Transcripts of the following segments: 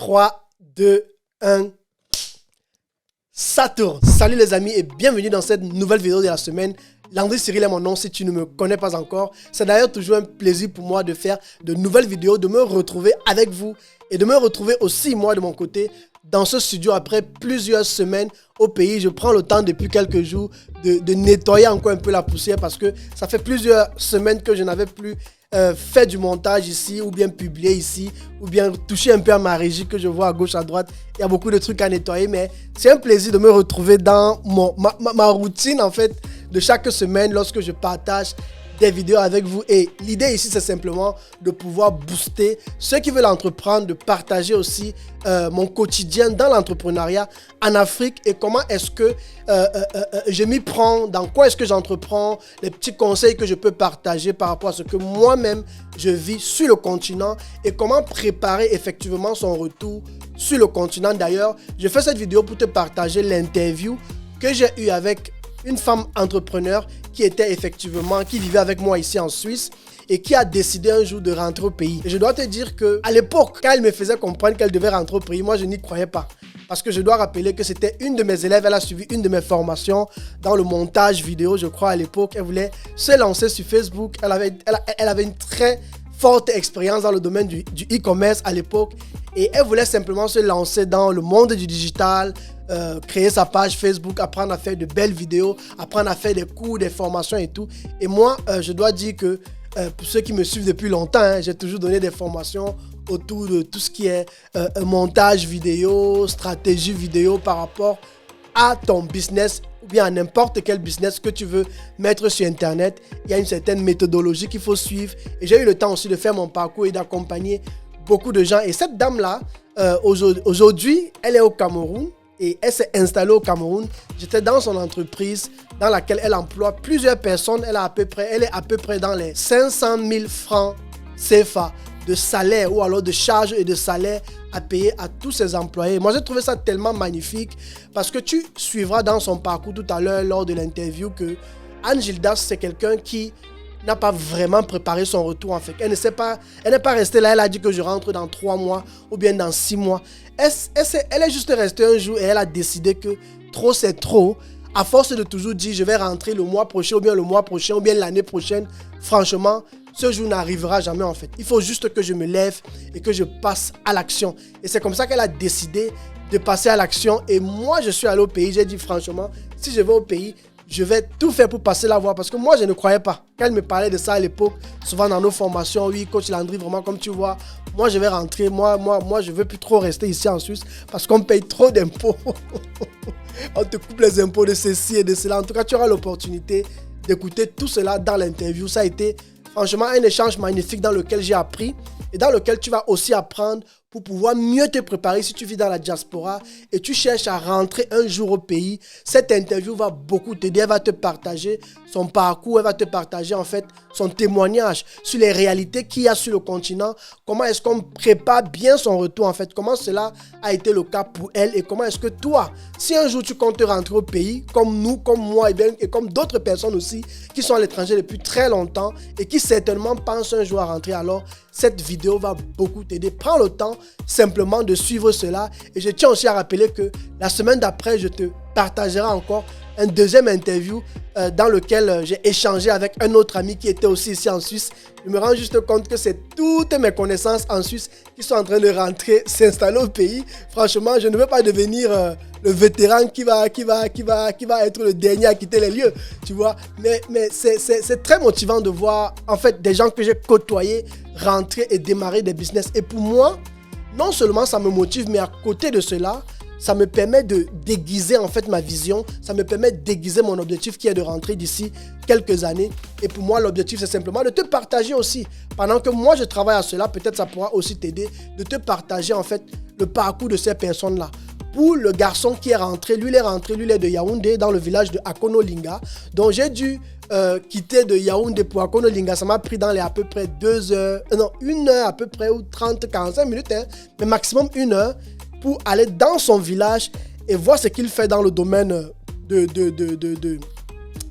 3, 2, 1. Ça tourne. Salut les amis et bienvenue dans cette nouvelle vidéo de la semaine. Landry Cyril est mon nom si tu ne me connais pas encore. C'est d'ailleurs toujours un plaisir pour moi de faire de nouvelles vidéos, de me retrouver avec vous et de me retrouver aussi moi de mon côté dans ce studio après plusieurs semaines au pays. Je prends le temps depuis quelques jours de nettoyer encore un peu la poussière parce que ça fait plusieurs semaines que je n'avais plus fait du montage ici ou bien publié ici ou bien touché un peu à ma régie que je vois à gauche à droite. Il y a beaucoup de trucs à nettoyer, mais c'est un plaisir de me retrouver dans ma routine en fait de chaque semaine lorsque je partage des vidéos avec vous. Et l'idée ici, c'est simplement de pouvoir booster ceux qui veulent entreprendre, de partager aussi mon quotidien dans l'entrepreneuriat en Afrique et comment est-ce que je m'y prends, dans quoi est-ce que j'entreprends, les petits conseils que je peux partager par rapport à ce que moi-même je vis sur le continent et comment préparer effectivement son retour sur le continent. D'ailleurs, je fais cette vidéo pour te partager l'interview que j'ai eue avec une femme entrepreneur qui vivait avec moi ici en Suisse et qui a décidé un jour de rentrer au pays. Et je dois te dire qu'à l'époque, quand elle me faisait comprendre qu'elle devait rentrer au pays, moi je n'y croyais pas. Parce que je dois rappeler que c'était une de mes élèves, elle a suivi une de mes formations dans le montage vidéo, je crois à l'époque. Elle voulait se lancer sur Facebook, elle avait une très forte expérience dans le domaine du e-commerce à l'époque et elle voulait simplement se lancer dans le monde du digital, créer sa page Facebook, apprendre à faire de belles vidéos, apprendre à faire des cours, des formations et tout. Et moi, je dois dire que pour ceux qui me suivent depuis longtemps, j'ai toujours donné des formations autour de tout ce qui est montage vidéo, stratégie vidéo par rapport à ton business ou bien à n'importe quel business que tu veux mettre sur Internet. Il y a une certaine méthodologie qu'il faut suivre. Et j'ai eu le temps aussi de faire mon parcours et d'accompagner beaucoup de gens. Et cette dame-là, aujourd'hui, elle est au Cameroun. Et elle s'est installée au Cameroun. J'étais dans son entreprise dans laquelle elle emploie plusieurs personnes. Elle est à peu près dans les 500 000 francs CFA de salaire ou alors de charges et de salaire à payer à tous ses employés. Moi, j'ai trouvé ça tellement magnifique parce que tu suivras dans son parcours tout à l'heure lors de l'interview que Anne Gildas, c'est quelqu'un qui n'a pas vraiment préparé son retour en fait. Elle n'est pas restée là, elle a dit que je rentre dans 3 mois ou bien dans 6 mois. Elle est juste restée un jour et elle a décidé que trop c'est trop. À force de toujours dire je vais rentrer le mois prochain ou bien le mois prochain ou bien l'année prochaine, franchement, ce jour n'arrivera jamais en fait. Il faut juste que je me lève et que je passe à l'action. Et c'est comme ça qu'elle a décidé de passer à l'action. Et moi, je suis allé au pays. J'ai dit franchement, si je vais au pays, je vais tout faire pour passer la voie parce que moi, je ne croyais pas. Quand elle me parlait de ça à l'époque, souvent dans nos formations, oui, coach Landry, vraiment comme tu vois, moi, je vais rentrer. Moi, je ne veux plus trop rester ici en Suisse parce qu'on paye trop d'impôts. On te coupe les impôts de ceci et de cela. En tout cas, tu auras l'opportunité d'écouter tout cela dans l'interview. Ça a été franchement un échange magnifique dans lequel j'ai appris et dans lequel tu vas aussi apprendre pour pouvoir mieux te préparer si tu vis dans la diaspora et tu cherches à rentrer un jour au pays. Cette interview va beaucoup t'aider. Elle va te partager son parcours, elle va te partager en fait son témoignage sur les réalités qu'il y a sur le continent. Comment est-ce qu'on prépare bien son retour en fait. Comment cela a été le cas pour elle et comment est-ce que toi, si un jour tu comptes rentrer au pays, comme nous, comme moi et comme d'autres personnes aussi qui sont à l'étranger depuis très longtemps et qui certainement pensent un jour à rentrer, alors cette vidéo va beaucoup t'aider. Prends le temps simplement de suivre cela. Et je tiens aussi à rappeler que la semaine d'après, je te partagerai encore un deuxième interview dans lequel j'ai échangé avec un autre ami qui était aussi ici en Suisse. Je me rends juste compte que c'est toutes mes connaissances en Suisse qui sont en train de rentrer, s'installer au pays. Franchement, je ne veux pas devenir le vétéran qui va être le dernier à quitter les lieux, tu vois. Mais c'est très motivant de voir en fait des gens que j'ai côtoyés rentrer et démarrer des business. Et pour moi, non seulement ça me motive, mais à côté de cela, ça me permet de déguiser en fait ma vision, ça me permet de déguiser mon objectif qui est de rentrer d'ici quelques années. Et pour moi, l'objectif, c'est simplement de te partager aussi. Pendant que moi, je travaille à cela, peut-être ça pourra aussi t'aider de te partager en fait le parcours de ces personnes-là. Pour le garçon qui est rentré, lui il est de Yaoundé, dans le village de Akonolinga. Donc j'ai dû quitter de Yaoundé pour Akonolinga. Ça m'a pris dans les à peu près 1 heure à peu près, ou 30-45 minutes, hein, mais maximum 1 heure, pour aller dans son village et voir ce qu'il fait dans le domaine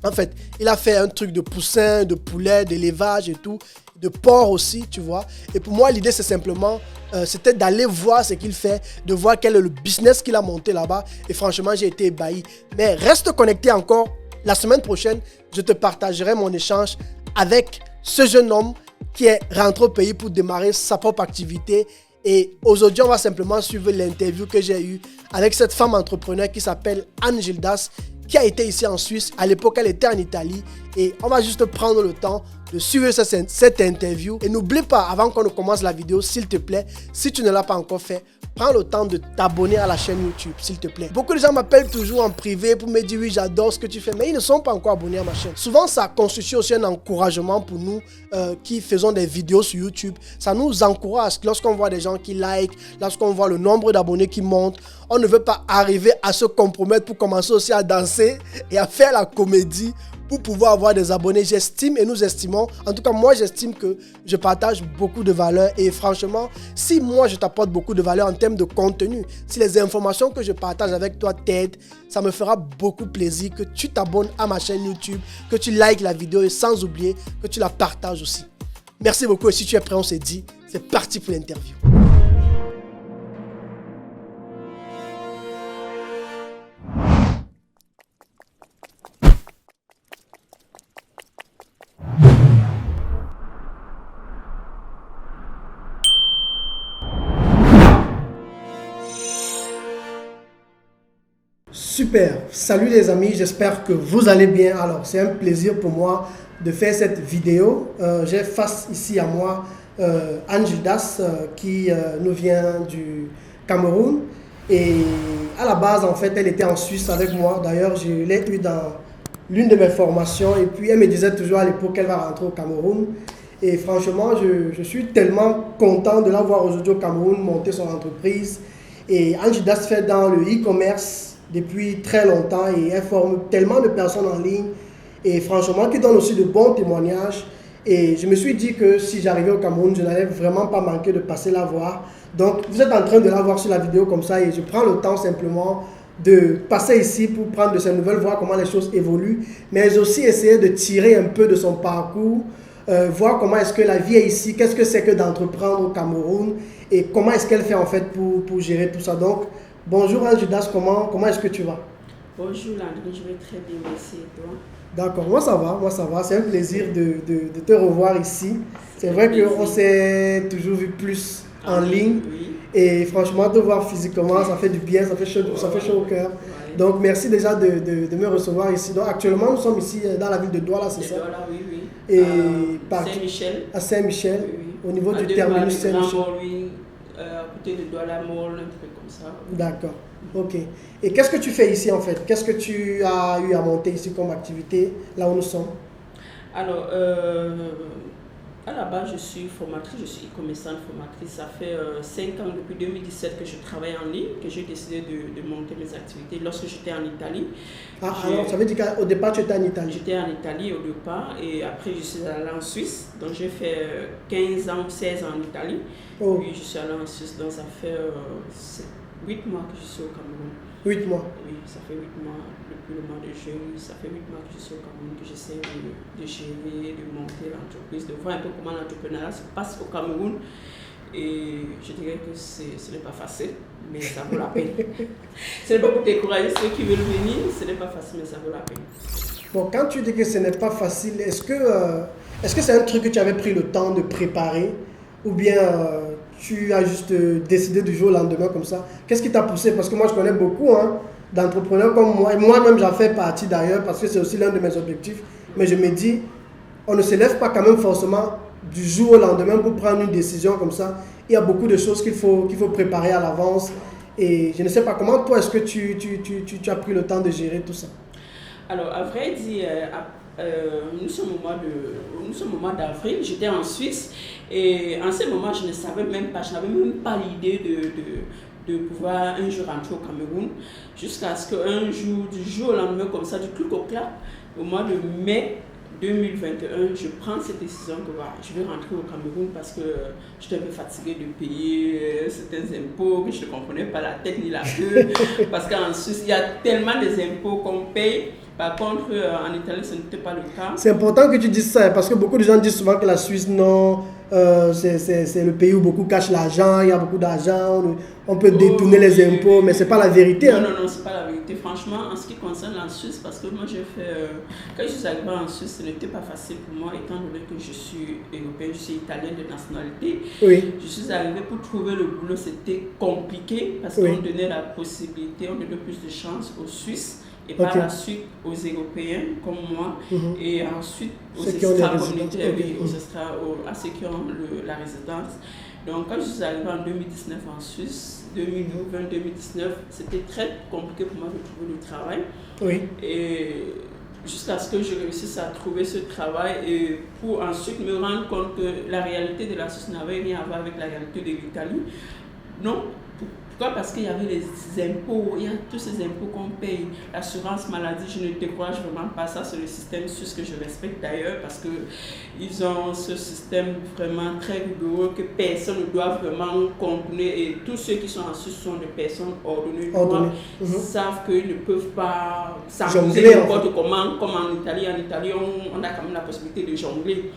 En fait, il a fait un truc de poussin, de poulet, d'élevage et tout. de porc aussi, tu vois. Et pour moi, l'idée, c'est simplement, c'était d'aller voir ce qu'il fait, de voir quel est le business qu'il a monté là-bas. Et franchement, j'ai été ébahi. Mais reste connecté encore. La semaine prochaine, je te partagerai mon échange avec ce jeune homme qui est rentré au pays pour démarrer sa propre activité. Et aujourd'hui, on va simplement suivre l'interview que j'ai eue avec cette femme entrepreneur qui s'appelle Anne Gildas, qui a été ici en Suisse. À l'époque, elle était en Italie. Et on va juste prendre le temps de suivre cette interview. Et n'oublie pas, avant qu'on ne commence la vidéo, s'il te plaît, si tu ne l'as pas encore fait, prends le temps de t'abonner à la chaîne YouTube, s'il te plaît. Beaucoup de gens m'appellent toujours en privé pour me dire « Oui, j'adore ce que tu fais », mais ils ne sont pas encore abonnés à ma chaîne. Souvent, ça constitue aussi un encouragement pour nous qui faisons des vidéos sur YouTube. Ça nous encourage lorsqu'on voit des gens qui like, lorsqu'on voit le nombre d'abonnés qui monte. On ne veut pas arriver à se compromettre pour commencer aussi à danser et à faire la comédie pour pouvoir avoir des abonnés. J'estime et nous estimons, en tout cas moi j'estime que je partage beaucoup de valeur et franchement, si moi je t'apporte beaucoup de valeur en termes de contenu, si les informations que je partage avec toi t'aident, ça me fera beaucoup plaisir que tu t'abonnes à ma chaîne YouTube, que tu likes la vidéo et sans oublier que tu la partages aussi. Merci beaucoup et si tu es prêt, on s'est dit, c'est parti pour l'interview. Super, salut les amis, j'espère que vous allez bien. Alors c'est un plaisir pour moi de faire cette vidéo. J'ai face ici à moi Anne Gildas qui nous vient du Cameroun. Et à la base en fait elle était en Suisse avec moi. D'ailleurs je l'ai eu dans l'une de mes formations et puis elle me disait toujours à l'époque qu'elle va rentrer au Cameroun. Et franchement je suis tellement content de la voir aujourd'hui au Cameroun monter son entreprise. Et Anne Gildas fait dans le e-commerce depuis très longtemps et elle forme tellement de personnes en ligne et franchement qui donne aussi de bons témoignages. Et je me suis dit que si j'arrivais au Cameroun, je n'allais vraiment pas manquer de passer la voir. Donc vous êtes en train de la voir sur la vidéo comme ça et je prends le temps simplement de passer ici pour prendre de ses nouvelles, voir comment les choses évoluent, mais aussi essayer de tirer un peu de son parcours, voir comment est-ce que la vie est ici, qu'est-ce que c'est que d'entreprendre au Cameroun et comment est-ce qu'elle fait en fait pour gérer tout ça. Donc bonjour Anne Gildas, comment est-ce que tu vas? Bonjour Landry, je vais très bien, merci et toi? D'accord, moi ça va, c'est un plaisir de te revoir ici. C'est vrai qu'on s'est toujours vu plus en ligne oui. Et franchement te voir physiquement ça fait du bien, ça fait chaud au cœur. Ouais. Donc merci déjà de me recevoir ici. Donc actuellement nous sommes ici dans la ville de Douala, c'est ça? Douala, oui, oui. Et Saint-Michel. À Saint-Michel, Oui, oui. au niveau du terminus Saint-Michel. À côté de Douala Mall, un truc comme ça. D'accord, ok. Et qu'est-ce que tu fais ici en fait? Qu'est-ce que tu as eu à monter ici comme activité, là où nous sommes? Alors, à la base, je suis formatrice, je suis e-commerçante formatrice. Ça fait 5 ans, depuis 2017 que je travaille en ligne, que j'ai décidé de monter mes activités lorsque j'étais en Italie. Alors ça veut dire qu'au départ tu étais en Italie? J'étais en Italie au départ et après je suis allée en Suisse. Donc j'ai fait 15 ans, 16 ans en Italie. Oh. Puis je suis allée en Suisse, donc ça fait 8 mois que je suis au Cameroun. 8 mois? Oui, ça fait 8 mois depuis le mois de juillet. Ça fait 8 mois que je suis au Cameroun, que j'essaie de gérer, de monter l'entreprise, de voir un peu comment l'entrepreneuriat se passe au Cameroun. Et je dirais que ce n'est pas facile, mais ça vaut la peine. Ce n'est pas pour décourager ceux qui veulent venir, ce n'est pas facile, mais ça vaut la peine. Bon, quand tu dis que ce n'est pas facile, est-ce que c'est un truc que tu avais pris le temps de préparer ou bien tu as juste décidé du jour au lendemain comme ça? Qu'est-ce qui t'a poussé? Parce que moi je connais beaucoup d'entrepreneurs comme moi, et moi-même j'en fais partie d'ailleurs parce que c'est aussi l'un de mes objectifs, mais je me dis, on ne se lève pas quand même forcément du jour au lendemain pour prendre une décision comme ça. Il y a beaucoup de choses qu'il faut préparer à l'avance et je ne sais pas comment toi est-ce que tu as pris le temps de gérer tout ça? Alors à vrai dire, nous sommes au mois d'avril, j'étais en Suisse et en ce moment je ne savais même pas, je n'avais même pas l'idée de pouvoir un jour rentrer au Cameroun jusqu'à ce qu'un jour, du jour au lendemain comme ça, du clic au clap, au mois de mai 2021, je prends cette décision que voilà, je vais rentrer au Cameroun parce que j'étais un peu fatiguée de payer certains impôts que je ne comprenais pas la tête ni la queue parce qu'en Suisse, il y a tellement des impôts qu'on paye Par contre, en Italie, ce n'était pas le cas. C'est important que tu dises ça, parce que beaucoup de gens disent souvent que la Suisse, non, c'est le pays où beaucoup cachent l'argent, il y a beaucoup d'argent, on peut détourner les impôts, mais ce n'est pas la vérité. Non, non, ce n'est pas la vérité. Franchement, en ce qui concerne la Suisse, parce que moi, j'ai fait... quand je suis arrivée en Suisse, ce n'était pas facile pour moi, étant donné que je suis européenne, je suis italienne de nationalité. Oui. Je suis arrivée pour trouver le boulot, c'était compliqué, parce qu'on donnait la possibilité, on donnait plus de chance aux Suisses. Et par la suite aux Européens comme moi, et ensuite aux extra-communautaires, à ceux qui ont la résidence. Donc quand je suis arrivée en 2019 en Suisse, 2020-2019, c'était très compliqué pour moi de trouver le travail. Oui. Et jusqu'à ce que je réussisse à trouver ce travail et pour ensuite me rendre compte que la réalité de la Suisse n'avait rien à voir avec la réalité de l'Italie. Non. Pourquoi? Parce qu'il y avait les impôts, il y a tous ces impôts qu'on paye. L'assurance maladie, je ne décourage vraiment pas ça, c'est le système suisse que je respecte d'ailleurs parce qu'ils ont ce système vraiment très rigoureux que personne ne doit vraiment contourner et tous ceux qui sont en Suisse sont des personnes ordonnées. Ils savent qu'ils ne peuvent pas s'amuser n'importe comment, comme en Italie. En Italie, on a quand même la possibilité de jongler,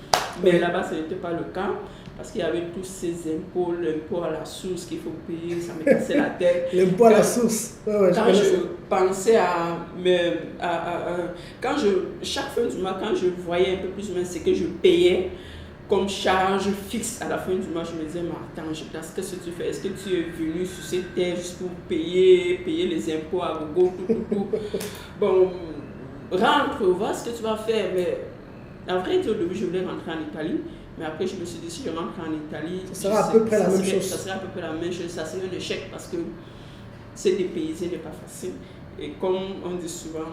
mais là-bas, ce n'était pas le cas. Parce qu'il y avait tous ces impôts, l'impôt à la source qu'il faut payer, ça me cassait la tête. L'impôt à la source. Quand je pensais chaque fin du mois, quand je voyais un peu plus ou moins ce que je payais comme charge fixe à la fin du mois, je me disais, mais attends, qu'est-ce que tu fais? Est-ce que tu es venu sur cette terre juste pour payer les impôts à gogo, tout. Bon, rentre, vois ce que tu vas faire. Mais en vrai, au début, je voulais rentrer en Italie. Mais après, je me suis dit, si je rentre en Italie, ça sera à peu près la même chose. Ça serait à peu près la même chose. Ça serait un échec parce que c'est dépaysé n'est pas facile. Et comme on dit souvent,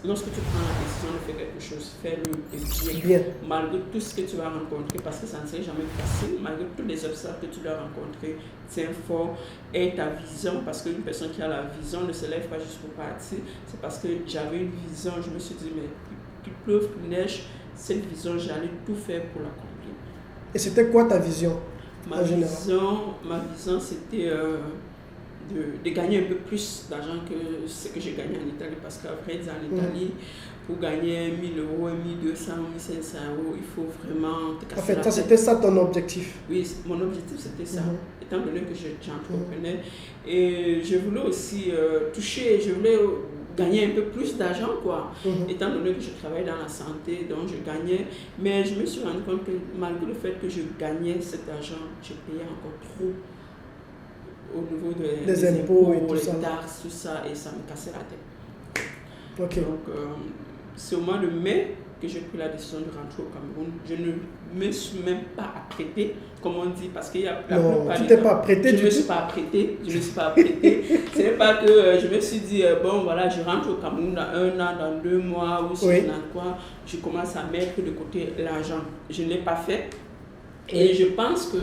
lorsque tu prends la décision de faire quelque chose, fais-le bien. Malgré tout ce que tu vas rencontrer, parce que ça ne serait jamais facile, malgré tous les obstacles que tu dois rencontrer, tiens fort, aie ta vision, parce qu'une personne qui a la vision ne se lève pas juste pour partir. C'est parce que j'avais une vision, je me suis dit, mais qu'il pleuve, qu'il neige, cette vision, j'allais tout faire pour l'accomplir. Et c'était quoi ta vision Ma vision, c'était de gagner un peu plus d'argent que ce que j'ai gagné en Italie. Parce qu'après, en Italie, pour gagner 1 000 euros, 1 200, 1 500 euros, il faut vraiment te casser la tête. C'était ça ton objectif? Oui, mon objectif, c'était ça. Étant donné que j'entreprenais. Et je voulais aussi je voulais gagner un peu plus d'argent, quoi. Étant donné que je travaille dans la santé, donc je gagnais. Mais je me suis rendu compte que malgré le fait que je gagnais cet argent, je payais encore trop au niveau des impôts, et les taxes, tout ça, et ça me cassait la tête. Okay. Donc, c'est au mois de mai que j'ai pris la décision de rentrer au Cameroun. Je ne me suis même pas apprêtée, comme on dit, parce qu'il y a la plupart tu t'es pas apprêtée? Je ne me suis pas apprêtée. Ce n'est pas que je me suis dit, bon voilà, je rentre au Cameroun dans 1 an, dans 2 mois, ou quoi, je commence à mettre de côté l'argent. Je ne l'ai pas fait. Et je pense que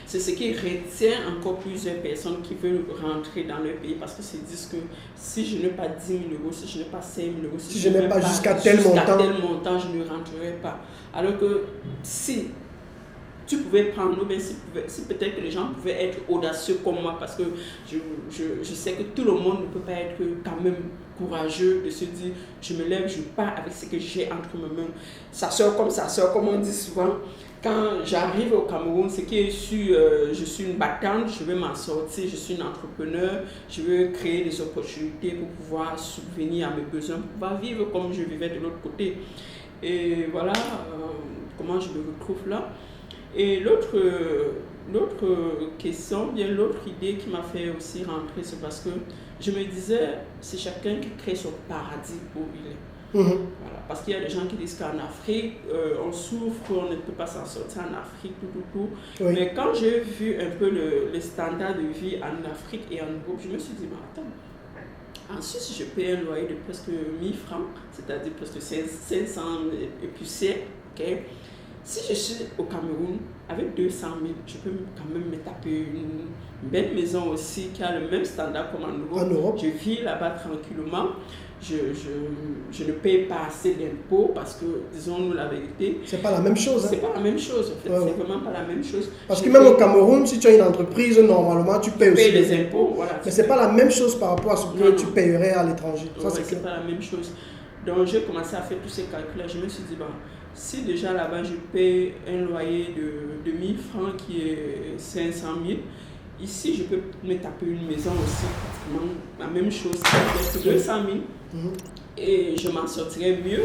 c'est ce qui retient encore plusieurs personnes qui veulent rentrer dans le pays parce que se disent que si je n'ai pas 10 000 euros, si je n'ai pas 5 000 euros, si je n'ai pas jusqu'à tel montant, je ne rentrerai pas. Alors que si tu pouvais prendre, ou bien si peut-être que les gens pouvaient être audacieux comme moi, parce que je sais que tout le monde ne peut pas être quand même courageux de se dire je me lève, je pars avec ce que j'ai entre mes mains. Ça sort comme on dit souvent. Quand j'arrive au Cameroun, ce qui est sûr, je suis une battante, je veux m'en sortir, je suis une entrepreneur, je veux créer des opportunités pour pouvoir subvenir à mes besoins, pour pouvoir vivre comme je vivais de l'autre côté. Et voilà comment je me retrouve là. Et l'autre question, bien l'autre idée qui m'a fait aussi rentrer, c'est parce que je me disais, c'est chacun qui crée son paradis où il est. Voilà, parce qu'il y a des gens qui disent qu'en Afrique, on souffre, on ne peut pas s'en sortir en Afrique, tout. Oui. Mais quand j'ai vu un peu les standards de vie en Afrique et en Europe, je me suis dit, mais attends, en Suisse, je paye un loyer de presque 1 000 francs, c'est-à-dire presque 500 et plus c'est, ok? Si je suis au Cameroun, avec 200 000, je peux quand même me taper une belle maison aussi qui a le même standard comme en Europe. Je vis là-bas tranquillement. Je ne paye pas assez d'impôts parce que, disons-nous la vérité, c'est pas la même chose. C'est pas la même chose, en fait. C'est vraiment pas la même chose. Parce que même au Cameroun, si tu as une entreprise, normalement, tu payes aussi les impôts. Voilà, mais c'est pas la même chose par rapport à ce que tu payerais à l'étranger. C'est pas la même chose. Donc, j'ai commencé à faire tous ces calculs-là. Je me suis dit, bon, si déjà là-bas, je paye un loyer de 1000 francs qui est 500 000, ici, je peux me taper une maison aussi, pratiquement la même chose, c'est 200 000. Et je m'en sortirai mieux.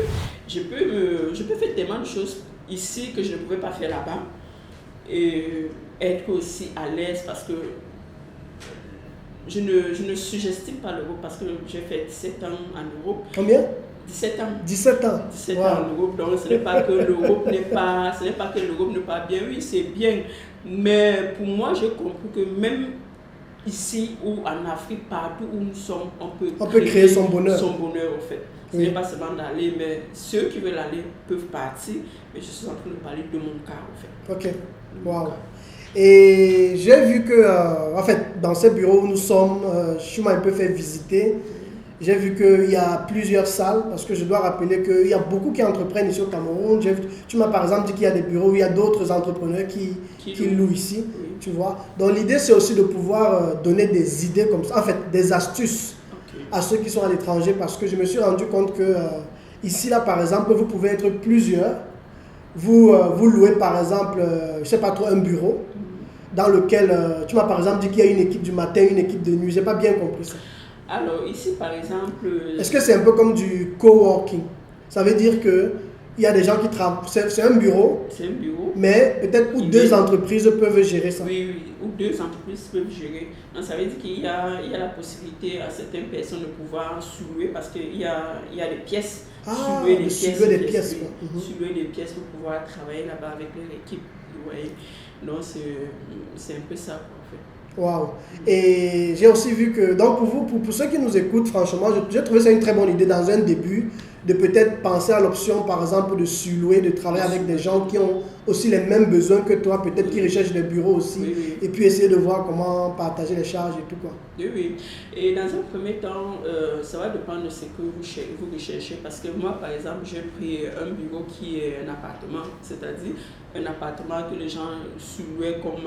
Je peux faire tellement de choses ici que je ne pouvais pas faire là-bas. Et être aussi à l'aise parce que je ne sous-estime pas l'Europe parce que j'ai fait 17 ans en Europe. Combien? 17 ans. 17 ans. 17 ans en Europe, donc ce n'est pas que l'Europe n'est pas bien, oui c'est bien, mais pour moi j'ai compris que même ici ou en Afrique, partout où nous sommes, on peut créer son bonheur. Son bonheur au fait. Ce n'est pas seulement d'aller, mais ceux qui veulent aller peuvent partir, mais je suis en train de parler de mon cas au fait. Ok, wow. Et j'ai vu que, en fait, dans ce bureau où nous sommes, je m'ai un peu fait visiter. J'ai vu qu'il y a plusieurs salles, parce que je dois rappeler qu'il y a beaucoup qui entreprennent ici au Cameroun. Tu m'as par exemple dit qu'il y a des bureaux où il y a d'autres entrepreneurs qui louent ici, tu vois. Donc l'idée c'est aussi de pouvoir donner des idées comme ça, en fait des astuces à ceux qui sont à l'étranger, parce que je me suis rendu compte que ici là par exemple, vous pouvez être plusieurs, vous louez par exemple, je sais pas trop, un bureau dans lequel, tu m'as par exemple dit qu'il y a une équipe du matin, une équipe de nuit, j'ai pas bien compris ça. Alors ici par exemple... Est-ce que c'est un peu comme du coworking? Ça veut dire que il y a des gens qui travaillent, c'est un bureau. C'est un bureau. Mais peut-être où deux entreprises peuvent gérer ça. Oui, ou deux entreprises peuvent gérer. Donc ça veut dire qu'il y a la possibilité à certaines personnes de pouvoir sous-louer parce qu'il y a des pièces. Sous-louer des pièces. Sous-louer des pièces pour pouvoir travailler là-bas avec leur équipe. Vous voyez. Donc c'est un peu ça en fait. Waouh! Et j'ai aussi vu que, donc pour ceux qui nous écoutent, franchement, j'ai trouvé ça une très bonne idée dans un début, de peut-être penser à l'option, par exemple, de sous-louer, de travailler avec des gens qui ont aussi les mêmes besoins que toi, peut-être qui recherchent des bureaux aussi, et puis essayer de voir comment partager les charges et tout quoi. Oui. Et dans un premier temps, ça va dépendre de ce que vous recherchez, parce que moi, par exemple, j'ai pris un bureau qui est un appartement, c'est-à-dire un appartement que les gens sous-louaient comme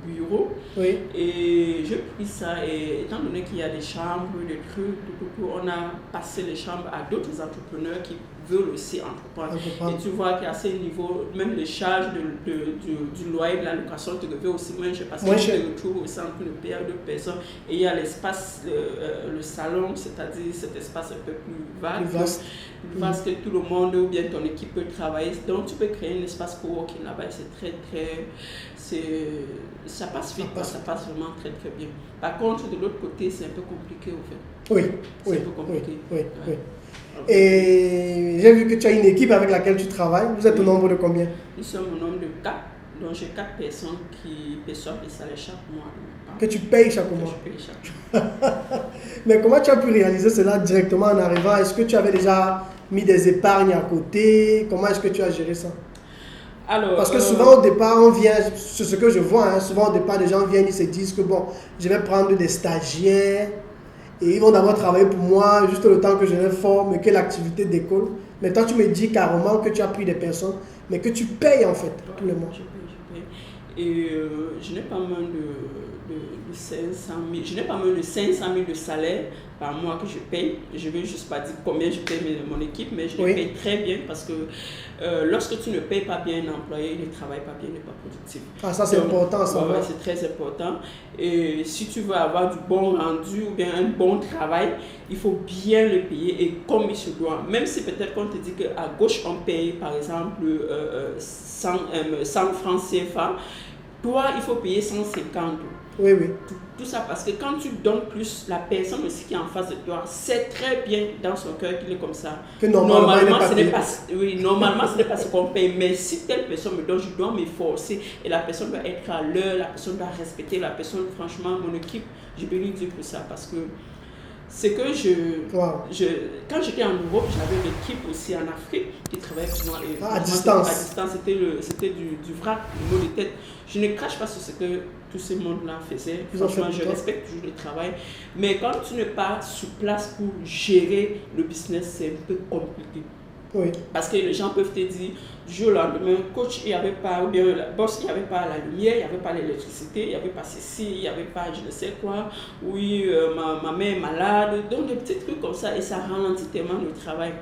bureau. Oui. Et j'ai pris ça, et étant donné qu'il y a des chambres, des trucs, on a passé les chambres à d'autres entrepreneurs qui veulent aussi entreprendre. Et tu vois qu'à ce niveau, même les charges du loyer, de la location te reviennent aussi moins cher parce que tu te retrouves aussi en train de payer à d'autres personnes. Et il y a l'espace, le salon, c'est-à-dire cet espace un peu plus vaste que tout le monde ou bien ton équipe peut travailler. Donc tu peux créer un espace coworking là-bas et c'est très, ça passe vite, ça passe vraiment très bien. Par contre, de l'autre côté, c'est un peu compliqué au fait. Oui. C'est un peu compliqué. Oui. Et j'ai vu que tu as une équipe avec laquelle tu travailles. Vous êtes au nombre de combien? Nous sommes au nombre de 4. Donc j'ai 4 personnes qui perçoivent les salaires chaque mois. Que tu payes chaque mois? Que je paye chaque mois. Mais comment tu as pu réaliser cela directement en arrivant? Est-ce que tu avais déjà mis des épargnes à côté? Comment est-ce que tu as géré ça? Alors, parce que souvent au départ, on vient, c'est ce que je vois, souvent au départ, les gens viennent, ils se disent que bon, je vais prendre des stagiaires et ils vont d'abord travailler pour moi juste le temps que je les forme et que l'activité décolle. Mais toi, tu me dis carrément que tu as pris des personnes, mais que tu payes en fait tous les mois. Je paye. Et je n'ai pas moins de 500 000, je n'ai pas moins de 500 000 de salaire par mois que je paye. Je ne vais juste pas dire combien je paye mon équipe, mais je les paye très bien parce que lorsque tu ne payes pas bien un employé, il ne travaille pas bien, il n'est pas productif. Ah, ça c'est important, ça. Ouais, c'est très important. Et si tu veux avoir du bon rendu ou bien un bon travail, il faut bien le payer et comme il se doit. Même si peut-être qu'on te dit qu'à gauche on paye par exemple 100 francs CFA, toi il faut payer 150. Oui. Tout ça parce que quand tu donnes plus, la personne aussi qui est en face de toi sait très bien dans son cœur qu'il est comme ça. Que normalement ce n'est pas ce qu'on paye. Mais si telle personne me donne, je dois m'efforcer et la personne doit être à l'heure, la personne doit respecter, la personne, franchement, mon équipe, je bénis Dieu pour ça parce que c'est que quand j'étais en Europe, j'avais une équipe aussi en Afrique qui travaillait pour moi. À distance. À distance, c'était du vrac, du mot de tête. Je ne crache pas sur ce que tout ce monde-là faisait. Franchement, je respecte toujours le travail. Mais quand tu n'es pas sur place pour gérer le business, c'est un peu compliqué. Oui. Parce que les gens peuvent te dire, du jour au lendemain, coach, il n'y avait pas, ou bien boss, il n'y avait pas la lumière, il n'y avait pas l'électricité, il n'y avait pas ceci, il n'y avait pas je ne sais quoi. Oui, ma mère est malade. Donc des petits trucs comme ça et ça ralentit tellement le travail.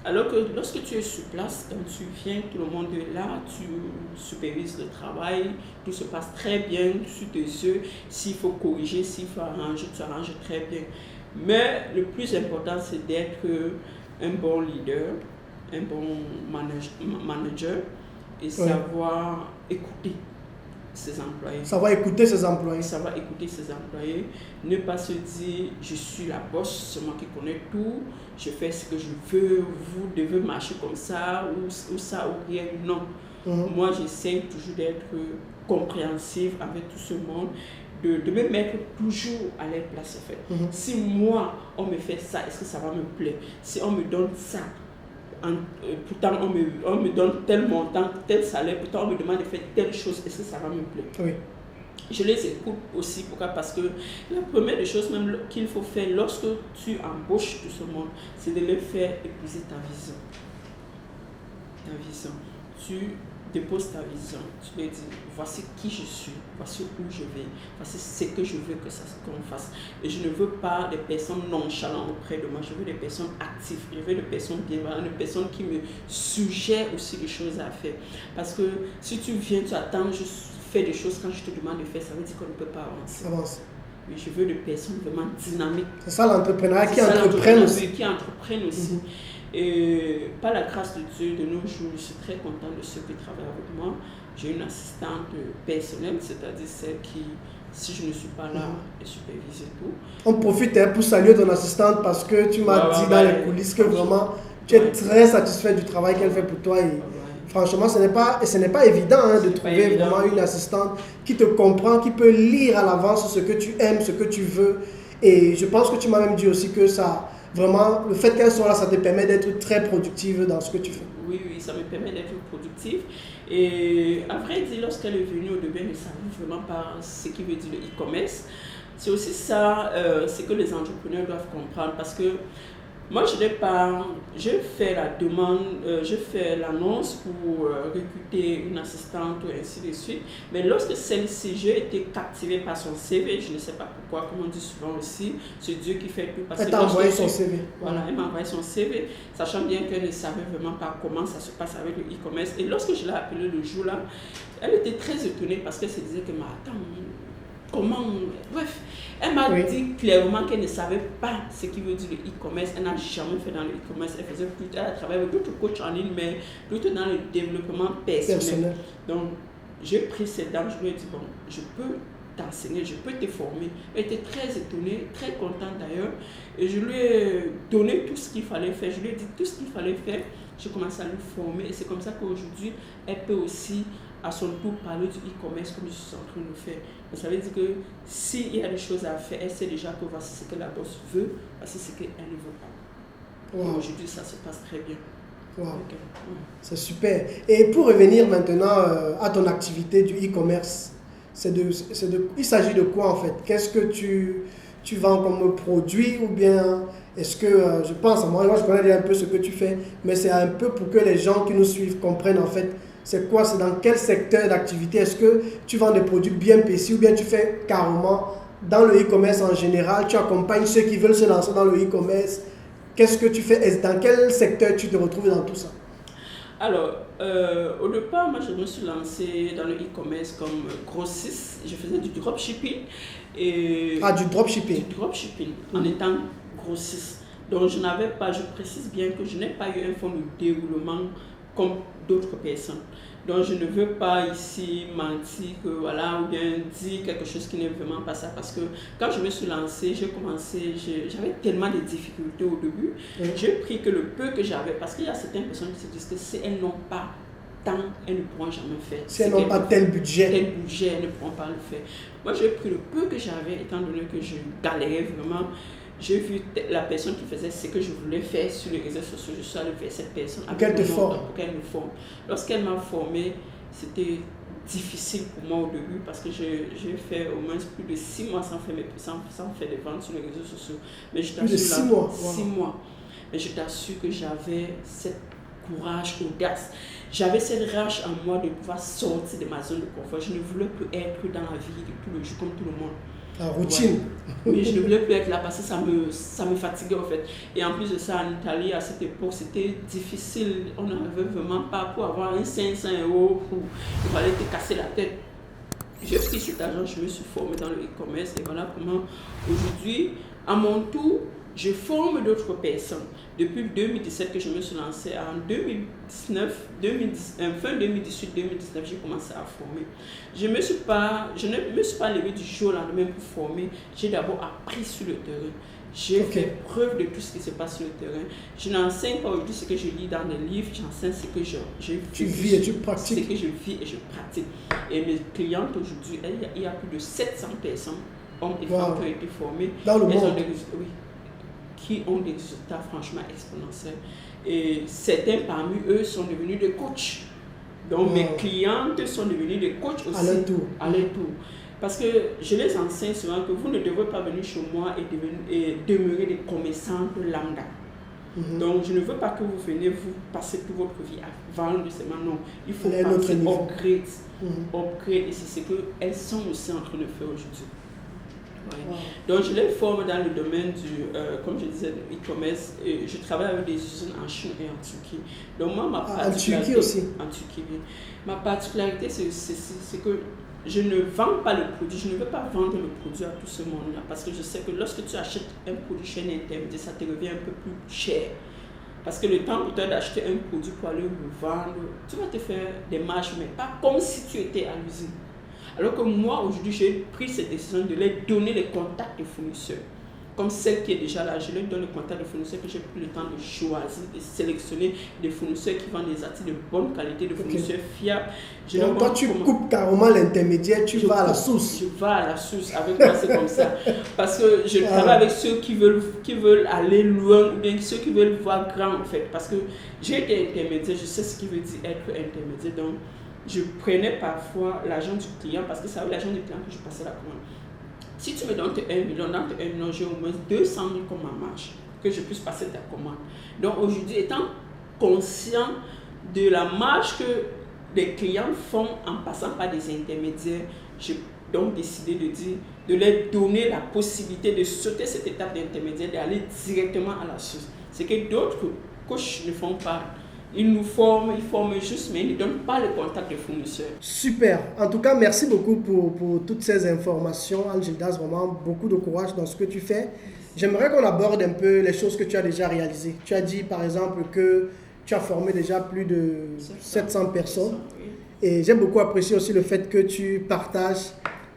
Alors que lorsque tu es sur place, quand tu viens, tout le monde est là, tu supervises le travail, tout se passe très bien sous tes yeux. S'il faut corriger, s'il faut arranger, tu arranges très bien. Mais le plus important, c'est d'être un bon leader, un bon manager et savoir écouter ses employés. Savoir écouter ses employés. Savoir écouter ses employés. Ne pas se dire, je suis la boss, c'est moi qui connais tout, je fais ce que je veux, vous devez marcher comme ça, ou ça, ou rien. Non. Moi, j'essaie toujours d'être compréhensive avec tout ce monde, de me mettre toujours à leur place, en fait. Si moi, on me fait ça, est-ce que ça va me plaire? Si on me donne ça, pourtant on me donne tel montant, tel salaire, pourtant on me demande de faire telle chose, est-ce que ça va me plaire? Oui. Je les écoute aussi, pourquoi? Parce que la première des choses même qu'il faut faire lorsque tu embauches tout ce monde, c'est de les faire épouser ta vision. Ta vision. Tu déposes ta vision, tu leur dis, voici qui je suis, voici où je vais, voici ce que je veux qu'on fasse. Et je ne veux pas des personnes nonchalantes auprès de moi, je veux des personnes actives, je veux des personnes bienveillantes, des personnes qui me suggèrent aussi des choses à faire. Parce que si tu viens, tu attends, je fais des choses quand je te demande de faire, ça veut dire qu'on ne peut pas avancer. Oui, je veux des personnes vraiment dynamiques. C'est ça l'entrepreneuriat, qui entreprennent aussi. Qui entreprennent aussi. Et par la grâce de Dieu, de nos jours, je suis très contente de ceux qui travaillent avec moi. J'ai une assistante personnelle, c'est-à-dire celle qui, si je ne suis pas là, elle supervise et tout. On profite pour saluer ton assistante parce que tu m'as dit dans les coulisses que vraiment tu es très satisfait du travail qu'elle fait pour toi. Et franchement, ce n'est pas évident de trouver vraiment une assistante qui te comprend, qui peut lire à l'avance ce que tu aimes, ce que tu veux. Et je pense que tu m'as même dit aussi que ça... Vraiment, le fait qu'elle soit là, ça te permet d'être très productive dans ce que tu fais. Oui, ça me permet d'être productive. Et à vrai dire, lorsqu'elle est venue au début, elle ne savait vraiment pas ce qui veut dire le e-commerce. C'est aussi ça, ce que les entrepreneurs doivent comprendre. Parce que moi, je fais la demande, je fais l'annonce pour recruter une assistante et ainsi de suite. Mais lorsque celle-ci, j'ai été captivée par son CV, je ne sais pas pourquoi, comme on dit souvent aussi, c'est Dieu qui fait tout. Elle t'a envoyé son CV. Voilà, elle m'a envoyé son CV, sachant bien qu'elle ne savait vraiment pas comment ça se passe avec le e-commerce. Et lorsque je l'ai appelée le jour-là, elle était très étonnée parce qu'elle se disait que, mais attends, comment... Bref, elle m'a dit clairement qu'elle ne savait pas ce qui veut dire le e-commerce. Elle n'a jamais fait dans le e-commerce. Elle a travaillé avec d'autres coachs en ligne, mais plutôt dans le développement personnel. Donc, j'ai pris cette dame, je lui ai dit, bon, je peux t'enseigner, je peux te former. Elle était très étonnée, très contente d'ailleurs. Et je lui ai donné tout ce qu'il fallait faire. Je lui ai dit tout ce qu'il fallait faire. J'ai commencé à lui former. Et c'est comme ça qu'aujourd'hui, elle peut aussi à son tour parler du e-commerce comme je suis en train de le faire. Donc, ça veut dire que s'il y a des choses à faire, elle sait déjà que voici ce que la boss veut, voici ce qu'elle ne veut pas. Wow. Aujourd'hui, ça se passe très bien. Wow. Okay. C'est super. Et pour revenir maintenant à ton activité du e-commerce, il s'agit de quoi en fait? Qu'est-ce que tu vends comme produit ou bien est-ce que, je pense, moi je connais un peu ce que tu fais, mais c'est un peu pour que les gens qui nous suivent comprennent en fait c'est quoi, c'est dans quel secteur d'activité? Est-ce que tu vends des produits bien précis ou bien tu fais carrément dans le e-commerce en général, tu accompagnes ceux qui veulent se lancer dans le e-commerce? Qu'est-ce que tu fais? Dans quel secteur tu te retrouves dans tout ça? Alors, au départ, moi je me suis lancée dans le e-commerce comme grossiste. Je faisais du dropshipping. Du dropshipping? Du dropshipping, en étant grossiste. Donc je n'avais pas, je précise bien que je n'ai pas eu un fonds de déroulement comme d'autres personnes. Donc je ne veux pas ici mentir que voilà, ou bien dire quelque chose qui n'est vraiment pas ça, parce que quand je me suis lancée, j'avais tellement de difficultés au début. J'ai pris que le peu que j'avais, parce qu'il y a certaines personnes qui se disent que si elles n'ont pas tant, elles ne pourront jamais faire. Si elles n'ont pas tel budget, elles ne pourront pas le faire. Moi j'ai pris le peu que j'avais, étant donné que je galérais vraiment. J'ai vu la personne qui faisait ce que je voulais faire sur les réseaux sociaux. Je suis allée vers cette personne pour qu'elle te forme. Pour qu'elle me forme. Lorsqu'elle m'a formée, c'était difficile pour moi au début parce que j'ai fait au moins plus de 6 mois sans faire des ventes sur les réseaux sociaux. Mais je plus de 6 mois? 6 mois. Mais je t'assure que j'avais cette courage, audace. J'avais cette rage en moi de pouvoir sortir de ma zone de confort. Je ne voulais plus être dans la vie de tous les jours comme tout le monde. La routine. Ouais. Oui, je ne voulais plus être là parce que ça me fatiguait en fait. Et en plus de ça, en Italie, à cette époque, c'était difficile. On n'avait vraiment pas pour avoir un 500 €. Il fallait te casser la tête. J'ai pris cet argent, je me suis formée dans le e-commerce et voilà comment aujourd'hui, à mon tour, je forme d'autres personnes. Depuis 2017 que je me suis lancée, en 2019, fin 2018-2019, j'ai commencé à former. Je ne me suis pas levée du jour au lendemain pour former. J'ai d'abord appris sur le terrain. J'ai fait preuve de tout ce qui se passe sur le terrain. Je n'enseigne pas aujourd'hui ce que je lis dans les livres, j'enseigne ce que tu vis et tu pratiques. Ce que je vis et je pratique. Et mes clientes aujourd'hui, il y a plus de 700 personnes, hommes et femmes, qui ont été formées. Dans le monde. Qui ont des résultats franchement exponentiels. Et certains parmi eux sont devenus des coachs. Donc mes clientes sont devenues des coachs aussi. À leur tour. Parce que je les enseigne souvent que vous ne devez pas venir chez moi et demeurer des commerçants de lambda. Donc je ne veux pas que vous veniez vous passer toute votre vie à vendre seulement. Non, il faut passer upgrade. Et c'est ce qu'elles sont aussi en train de faire aujourd'hui. Ouais. Donc je les forme dans le domaine du, comme je disais, de e-commerce. Je travaille avec des usines en Chine et en Turquie. Donc moi, ma particularité, en Turquie aussi. En Turquie, oui. Ma particularité, c'est que je ne vends pas le produit. Je ne veux pas vendre le produit à tout ce monde-là. Parce que je sais que lorsque tu achètes un produit chez un intermédiaire, ça te revient un peu plus cher. Parce que le temps pour toi d'acheter un produit pour aller le vendre, tu vas te faire des marges, mais pas comme si tu étais à l'usine. Alors que moi, aujourd'hui, j'ai pris cette décision de leur donner les contacts des fournisseurs. Comme celle qui est déjà là, je leur donne les contacts des fournisseurs que j'ai pris le temps de choisir, de sélectionner des fournisseurs qui vendent des articles de bonne qualité, de fournisseurs fiables. Donc toi, tu coupes carrément l'intermédiaire, tu vas à la source. Je vais à la source, avec moi c'est comme ça. Parce que je travaille avec ceux qui veulent aller loin, ou bien ceux qui veulent voir grand en fait. Parce que j'ai été intermédiaire, je sais ce qui veut dire être intermédiaire. Donc, je prenais parfois l'argent du client parce que c'est avec l'argent du client que je passais la commande. Si tu me donnes 1 million, dans 1 million, j'ai au moins 200 000 comme ma marge, que je puisse passer ta commande. Donc aujourd'hui, étant conscient de la marge que les clients font en passant par des intermédiaires, j'ai donc décidé de leur donner la possibilité de sauter cette étape d'intermédiaire, d'aller directement à la source. C'est que d'autres coachs ne font pas. Ils forment juste, mais ils ne donnent pas le contact des fournisseurs. Super. En tout cas, merci beaucoup pour toutes ces informations. Angildas, vraiment beaucoup de courage dans ce que tu fais. J'aimerais qu'on aborde un peu les choses que tu as déjà réalisées. Tu as dit, par exemple, que tu as formé déjà plus de 700 personnes. Et j'ai beaucoup apprécié aussi le fait que tu partages,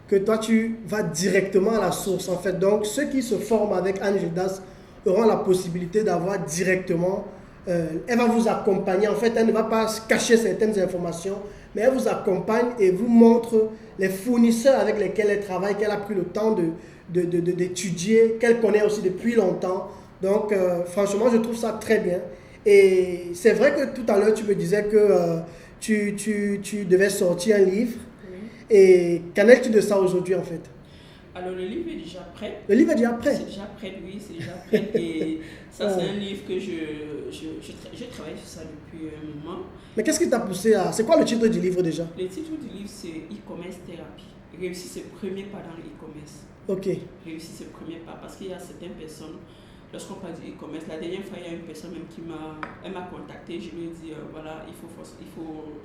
que toi, tu vas directement à la source, en fait. Donc, ceux qui se forment avec Angildas auront la possibilité d'avoir directement... elle va vous accompagner. En fait, elle ne va pas cacher certaines informations, mais elle vous accompagne et vous montre les fournisseurs avec lesquels elle travaille, qu'elle a pris le temps d'étudier, qu'elle connaît aussi depuis longtemps. Donc, franchement, je trouve ça très bien. Et c'est vrai que tout à l'heure, tu me disais que tu devais sortir un livre. Oui. Et qu'en es-tu de ça aujourd'hui, en fait? Alors, le livre est déjà prêt. Le livre est déjà prêt? C'est déjà prêt, oui, c'est déjà prêt. Et ça, c'est un livre que je travaille sur ça depuis un moment. Mais qu'est-ce qui t'a poussé à... C'est quoi le titre du livre déjà? Le titre du livre, c'est E-commerce thérapie. Réussir ses premiers pas dans le e-commerce. Ok. Réussir ses premiers pas. Parce qu'il y a certaines personnes, lorsqu'on parle du e-commerce, la dernière fois, il y a une personne même qui m'a contacté. Je lui ai dit, voilà, il faut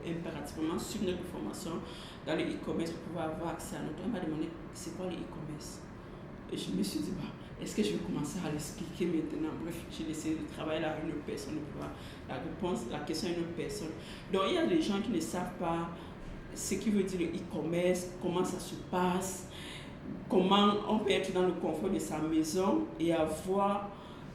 impérativement suivre notre formation dans le e-commerce pour pouvoir avoir accès à notre. Elle m'a demandé, c'est quoi le e-commerce? Et je me suis dit, est-ce que je vais commencer à l'expliquer maintenant? Bref, j'ai essayé de travailler là avec une autre personne, de pouvoir la question à une autre personne. Donc, il y a des gens qui ne savent pas ce qui veut dire le e-commerce, comment ça se passe, comment on peut être dans le confort de sa maison et avoir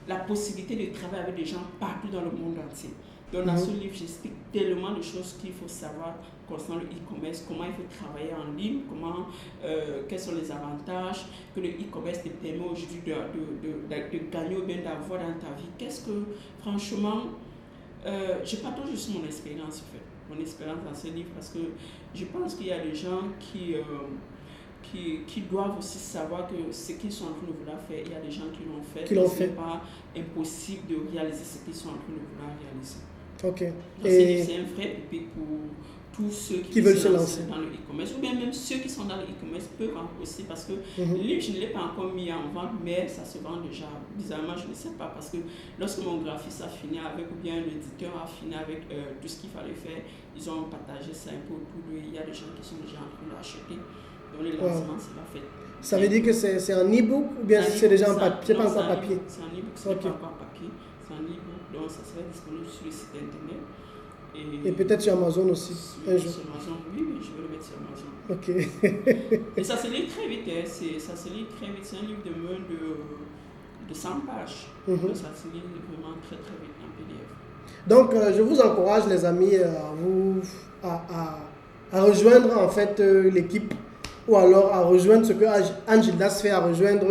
la possibilité de travailler avec des gens partout dans le monde entier. Donc, dans ce livre, j'explique tellement de choses qu'il faut savoir concernant le e-commerce, comment il faut travailler en ligne, quels sont les avantages que le e-commerce te permet aujourd'hui de gagner ou bien d'avoir dans ta vie. Franchement, je partage juste mon expérience, en fait, mon expérience dans ce livre, parce que je pense qu'il y a des gens qui doivent aussi savoir que ce qu'ils sont en train de vouloir faire, il y a des gens qui l'ont fait. Ce n'est pas impossible de réaliser ce qu'ils sont en train de vouloir réaliser. Ok. C'est un vrai bébé pour tous ceux qui veulent se lancer dans le e-commerce, ou bien même ceux qui sont dans le e-commerce peuvent aussi, parce que le livre, je ne l'ai pas encore mis en vente, mais ça se vend déjà. Bizarrement, je ne sais pas, parce que lorsque mon graphiste a fini avec, ou bien l'éditeur a fini avec tout ce qu'il fallait faire, ils ont partagé ça un peu autour de lui. Il y a des gens qui sont déjà en train d'acheter. Donc le lancement, c'est pas fait. Ça veut dire que c'est un e-book ou bien c'est déjà en papier? C'est pas encore papier? C'est un e-book, c'est pas encore papier. C'est un e-book, donc ça sera disponible sur le site internet. Et peut-être sur Amazon aussi, un jour. Sur Amazon, oui, je vais le mettre sur Amazon. Ok. Et ça se lit très vite, hein. Ça se lit très vite. C'est un livre de moins de 100 pages. Donc ça se lit vraiment très très vite en PDF. Donc je vous encourage les amis à rejoindre en fait l'équipe, ou alors à rejoindre ce que Anne-Gildas fait, à rejoindre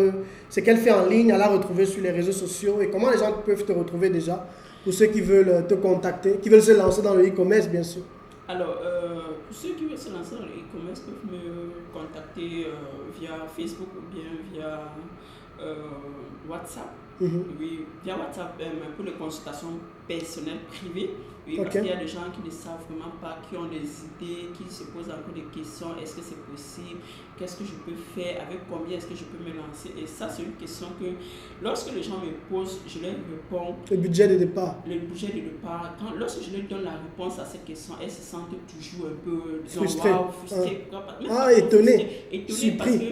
ce qu'elle fait en ligne, à la retrouver sur les réseaux sociaux. Et comment les gens peuvent te retrouver déjà, pour ceux qui veulent te contacter, qui veulent se lancer dans le e-commerce, bien sûr. Alors, pour ceux qui veulent se lancer dans le e-commerce, peuvent me contacter via Facebook ou bien via WhatsApp. Oui, via WhatsApp pour les consultations personnelles privées. Oui, parce qu'il y a des gens qui ne savent vraiment pas, qui ont des idées, qui se posent encore des questions. Est-ce que c'est possible? Qu'est-ce que je peux faire? Avec combien est-ce que je peux me lancer? Et ça, c'est une question que lorsque les gens me posent, je leur réponds. Le budget de départ. Le budget de départ. Lorsque je leur donne la réponse à cette question, elles se sentent toujours un peu frustrées. Étonnées. Surpris. Parce que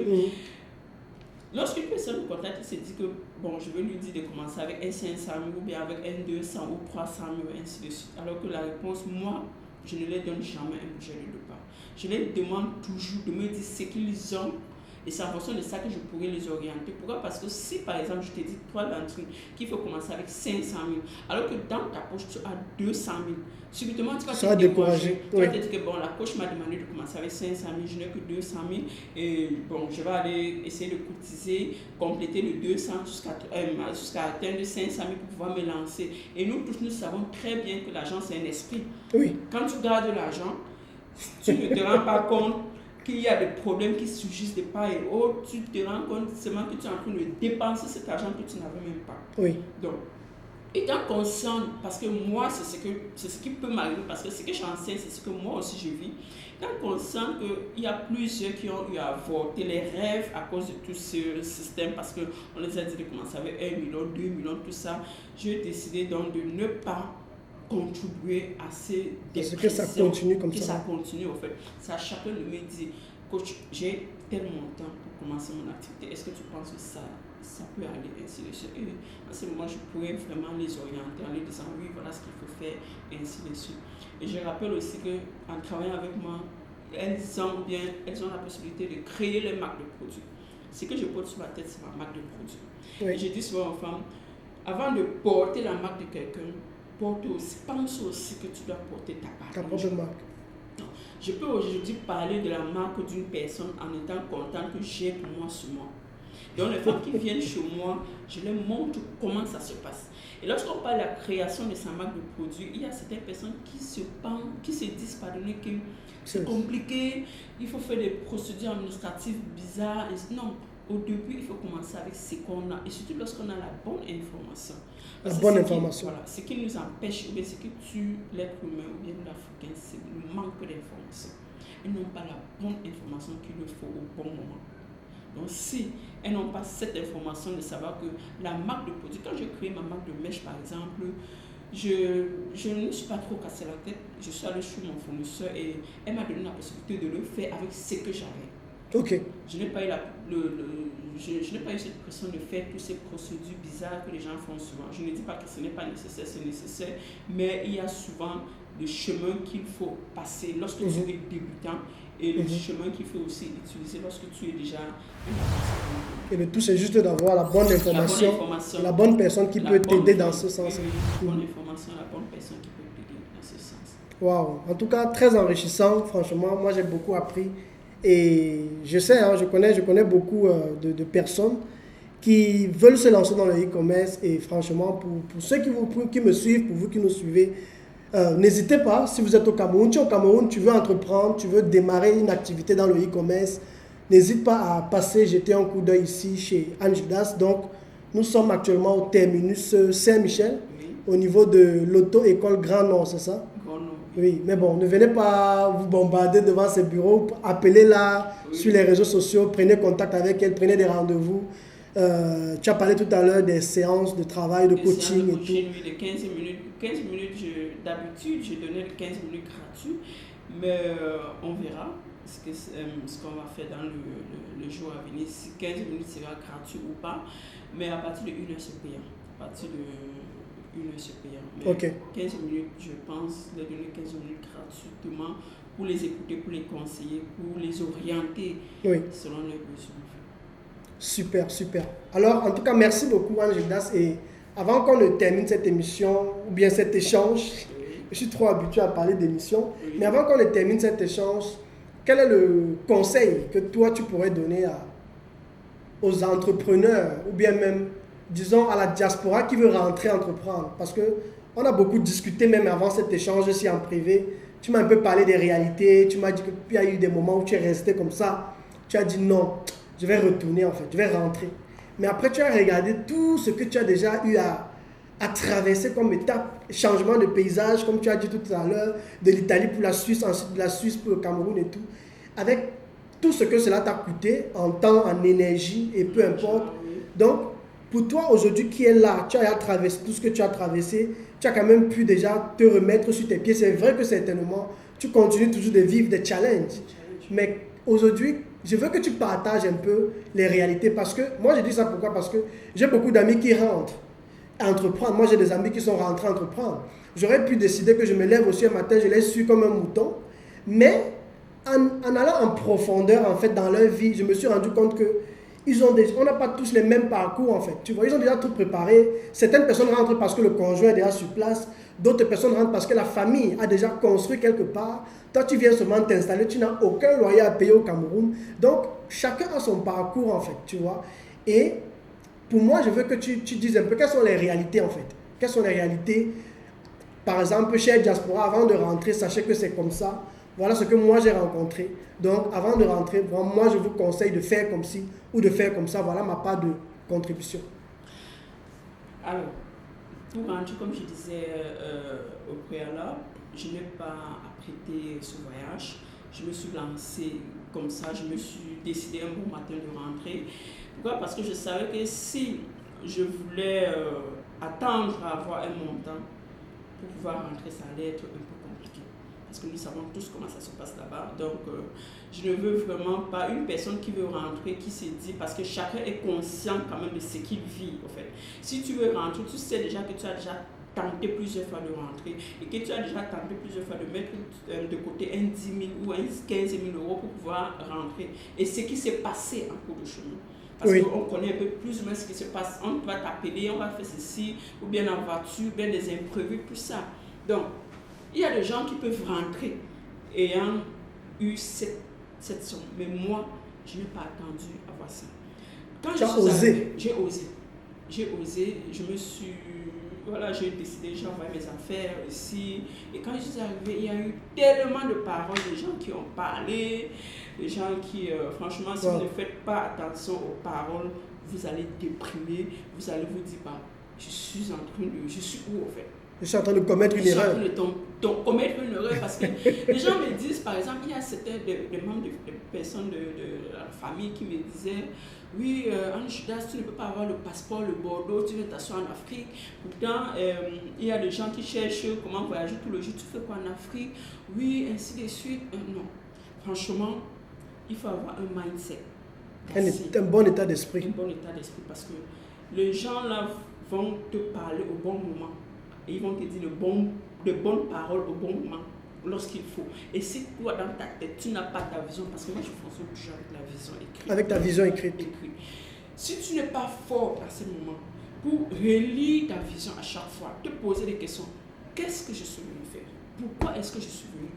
lorsqu'une personne me contacte, elle se dit que bon, je vais lui dire de commencer avec un 500 000 ou bien avec un 200 ou 300 000, ainsi de suite. Alors que la réponse, moi, je ne leur donne jamais un budget de départ. Je leur demande toujours de me dire ce qu'ils ont, et c'est en fonction de ça que je pourrais les orienter. Pourquoi? Parce que si par exemple je te dis, toi Landry, qu'il faut commencer avec 500 000, alors que dans ta poche tu as 200 000, subitement tu vas te décourager. Tu vas te dire que bon, la coach m'a demandé de commencer avec 500 000, je n'ai que 200 000, et bon, je vais aller essayer de cotiser, compléter le 200 jusqu'à atteindre 500 000 pour pouvoir me lancer. Et nous tous, nous savons très bien que l'argent c'est un esprit. Oui. Quand tu gardes l'argent, tu ne te rends pas compte qu'il y a des problèmes qui surgissent de part et autre, tu te rends compte seulement que tu es en train de dépenser cet argent que tu n'avais même pas. Oui. Donc, étant conscient, parce que moi, c'est ce qui peut m'arriver, parce que ce que j'enseigne, c'est ce que moi aussi je vis, étant conscient qu'il y a plusieurs qui ont eu à avorter les rêves à cause de tout ce système, parce qu'on les a dit de commencer avec 1 million, 2 millions, tout ça, j'ai décidé donc de ne pas contribuer à ces dépressions. Que ça continue comme ça. Que ça continue, en fait. C'est à chacun de me dire, coach, j'ai tel montant pour commencer mon activité. Est-ce que tu penses que ça peut aller ainsi de suite? Et à ce moment, je pourrais vraiment les orienter en les disant, oui, voilà ce qu'il faut faire, ainsi de suite. Et je rappelle aussi qu'en travaillant avec moi, elles ont la possibilité de créer les marques de produits. Ce que je porte sur ma tête, c'est ma marque de produits. Oui. Et je dis souvent aux femmes, avant de porter la marque de quelqu'un, pense aussi que tu dois porter ta marque. Ta propre marque. Non. Je peux aujourd'hui parler de la marque d'une personne en étant content que j'ai pour moi sur moi. Donc les femmes qui viennent chez moi, je leur montre comment ça se passe. Et lorsqu'on parle de la création de sa marque de produit, il y a certaines personnes qui se disent, pardonnez, que c'est compliqué, il faut faire des procédures administratives bizarres. Non, au début, il faut commencer avec ce qu'on a, et surtout lorsqu'on a la bonne information. La bonne information. Voilà, ce qui nous empêche, ou bien ce qui tue l'être humain, ou bien l'Africain, c'est le manque d'information. Ils n'ont pas la bonne information qu'il leur faut au bon moment. Donc si elles n'ont pas cette information de savoir que la marque de produit, quand j'ai créé ma marque de mèche par exemple, je ne me suis pas trop cassé la tête, je suis allée chez mon fournisseur et elle m'a donné la possibilité de le faire avec ce que j'avais. Ok. Je n'ai pas eu cette pression de faire toutes ces procédures bizarres que les gens font souvent. Je ne dis pas que ce n'est pas nécessaire, c'est nécessaire, mais il y a souvent des chemins qu'il faut passer lorsque tu es débutant et le chemin qu'il faut aussi utiliser lorsque tu es déjà un. Et le tout, c'est juste d'avoir la bonne information, la bonne personne qui peut t'aider dans ce sens. La bonne information, la bonne personne qui peut t'aider dans ce sens. Waouh, en tout cas, très enrichissant, franchement, moi j'ai beaucoup appris. Et je sais, je connais beaucoup de personnes qui veulent se lancer dans le e-commerce. Et franchement, pour ceux qui me suivent, pour vous qui nous suivez, n'hésitez pas, si vous êtes au Cameroun, tu veux entreprendre, tu veux démarrer une activité dans le e-commerce, n'hésite pas à passer, jeter un coup d'œil ici chez Anne-Gildas. Donc, nous sommes actuellement au terminus Saint-Michel, au niveau de l'auto-école Grand Nord, c'est ça? Grand Nord. Oui, mais bon, ne venez pas vous bombarder devant ces bureaux. Appelez-la sur les réseaux sociaux, prenez contact avec elle, prenez des rendez-vous. Tu as parlé tout à l'heure des séances de travail, de coaching et tout. Oui, de 15 minutes. 15 minutes, d'habitude, je donnais 15 minutes gratuits, mais on verra ce qu'on va faire dans le jour à venir. Si 15 minutes sera gratuit ou pas, mais à partir de 1 heure, c'est payant. À partir de 1 heure, c'est payant. Mais Ok. 15 minutes, je pense, leur donner 15 minutes gratuitement pour les écouter, pour les conseiller, pour les orienter selon leurs besoins. Super, super. Alors, en tout cas, merci beaucoup, Anne Gildas. Et avant qu'on ne termine cette émission, ou bien cet échange, je suis trop habitué à parler d'émission, mais avant qu'on ne termine cet échange, quel est le conseil que toi, tu pourrais donner aux entrepreneurs, ou bien même, disons, à la diaspora qui veut rentrer entreprendre? Parce qu'on a beaucoup discuté, même avant cet échange aussi en privé. Tu m'as un peu parlé des réalités, tu m'as dit qu'il y a eu des moments où tu es resté comme ça. Tu as dit non, je vais retourner en fait, je vais rentrer. Mais après, tu as regardé tout ce que tu as déjà eu à traverser comme étape, changement de paysage, comme tu as dit tout à l'heure, de l'Italie pour la Suisse, ensuite de la Suisse pour le Cameroun et tout. Avec tout ce que cela t'a coûté en temps, en énergie et peu importe. Donc, pour toi aujourd'hui qui est là, tu as traversé tout ce que tu as traversé, tu as quand même pu déjà te remettre sur tes pieds. C'est vrai que certainement, tu continues toujours de vivre des challenges. Mais aujourd'hui, je veux que tu partages un peu les réalités parce que, moi je dis ça pourquoi? Parce que j'ai beaucoup d'amis qui rentrent à entreprendre. Moi j'ai des amis qui sont rentrés à entreprendre. J'aurais pu décider que je me lève aussi un matin, je les suis comme un mouton. Mais en allant en profondeur en fait dans leur vie, je me suis rendu compte que on n'a pas tous les mêmes parcours en fait. Tu vois, ils ont déjà tout préparé. Certaines personnes rentrent parce que le conjoint est déjà sur place. D'autres personnes rentrent parce que la famille a déjà construit quelque part. Toi, tu viens seulement t'installer. Tu n'as aucun loyer à payer au Cameroun. Donc, chacun a son parcours en fait, tu vois. Et pour moi, je veux que tu dises un peu quelles sont les réalités en fait. Quelles sont les réalités? Par exemple, chez Diaspora, avant de rentrer, sachez que c'est comme ça. Voilà ce que moi j'ai rencontré. Donc, avant de rentrer, moi je vous conseille de faire comme ci ou de faire comme ça. Voilà ma part de contribution. Alors, pour rentrer, comme je disais au préalable, je n'ai pas apprêté ce voyage. Je me suis lancée comme ça. Je me suis décidé un bon matin de rentrer. Pourquoi? Parce que je savais que si je voulais attendre à avoir un montant pour pouvoir rentrer, ça allait être un peu compliqué. Parce que nous savons tous comment ça se passe là-bas. Donc, je ne veux vraiment pas une personne qui veut rentrer, qui se dit, parce que chacun est conscient quand même de ce qu'il vit, en fait. Si tu veux rentrer, tu sais déjà que tu as déjà tenté plusieurs fois de rentrer et que tu as déjà tenté plusieurs fois de mettre de côté un 10 000 ou un 15 000 euros pour pouvoir rentrer. Et ce qui s'est passé en cours de chemin. Parce qu'on connaît un peu plus ou moins ce qui se passe. On va t'appeler, on va faire ceci, ou bien en voiture, ou bien des imprévus, tout ça. Donc, il y a des gens qui peuvent rentrer ayant eu cette somme. Mais moi, je n'ai pas attendu à voir ça. Quand tu as osé. J'ai osé. Je me suis... Voilà, j'ai décidé, j'ai envoyé mes affaires ici. Et quand je suis arrivée, il y a eu tellement de paroles, des gens qui ont parlé, des gens qui, franchement, si vous ne faites pas attention aux paroles, vous allez déprimer, vous allez vous dire, bah, je suis où en fait? Je suis en train de commettre une erreur. Commettre une erreur parce que les gens me disent, par exemple, il y a certains des membres de personnes de la famille qui me disaient, oui, Anne Gildas, tu ne peux pas avoir le passeport, le Bordeaux, tu veux t'asseoir en Afrique. Pourtant, il y a des gens qui cherchent comment voyager tout le jour, tu fais quoi en Afrique? Oui, ainsi de suite. Non, franchement, il faut avoir un mindset. Un bon état d'esprit. Un bon état d'esprit parce que les gens là vont te parler au bon moment. Et ils vont te dire de bonnes paroles au bon moment, lorsqu'il faut. Et si toi, dans ta tête, tu n'as pas ta vision, parce que moi, je fonctionne toujours avec la vision écrite. Avec ta vision écrite. Si tu n'es pas fort à ce moment, pour relire ta vision à chaque fois, te poser des questions. Qu'est-ce que je suis venu faire? Pourquoi est-ce que je suis venu?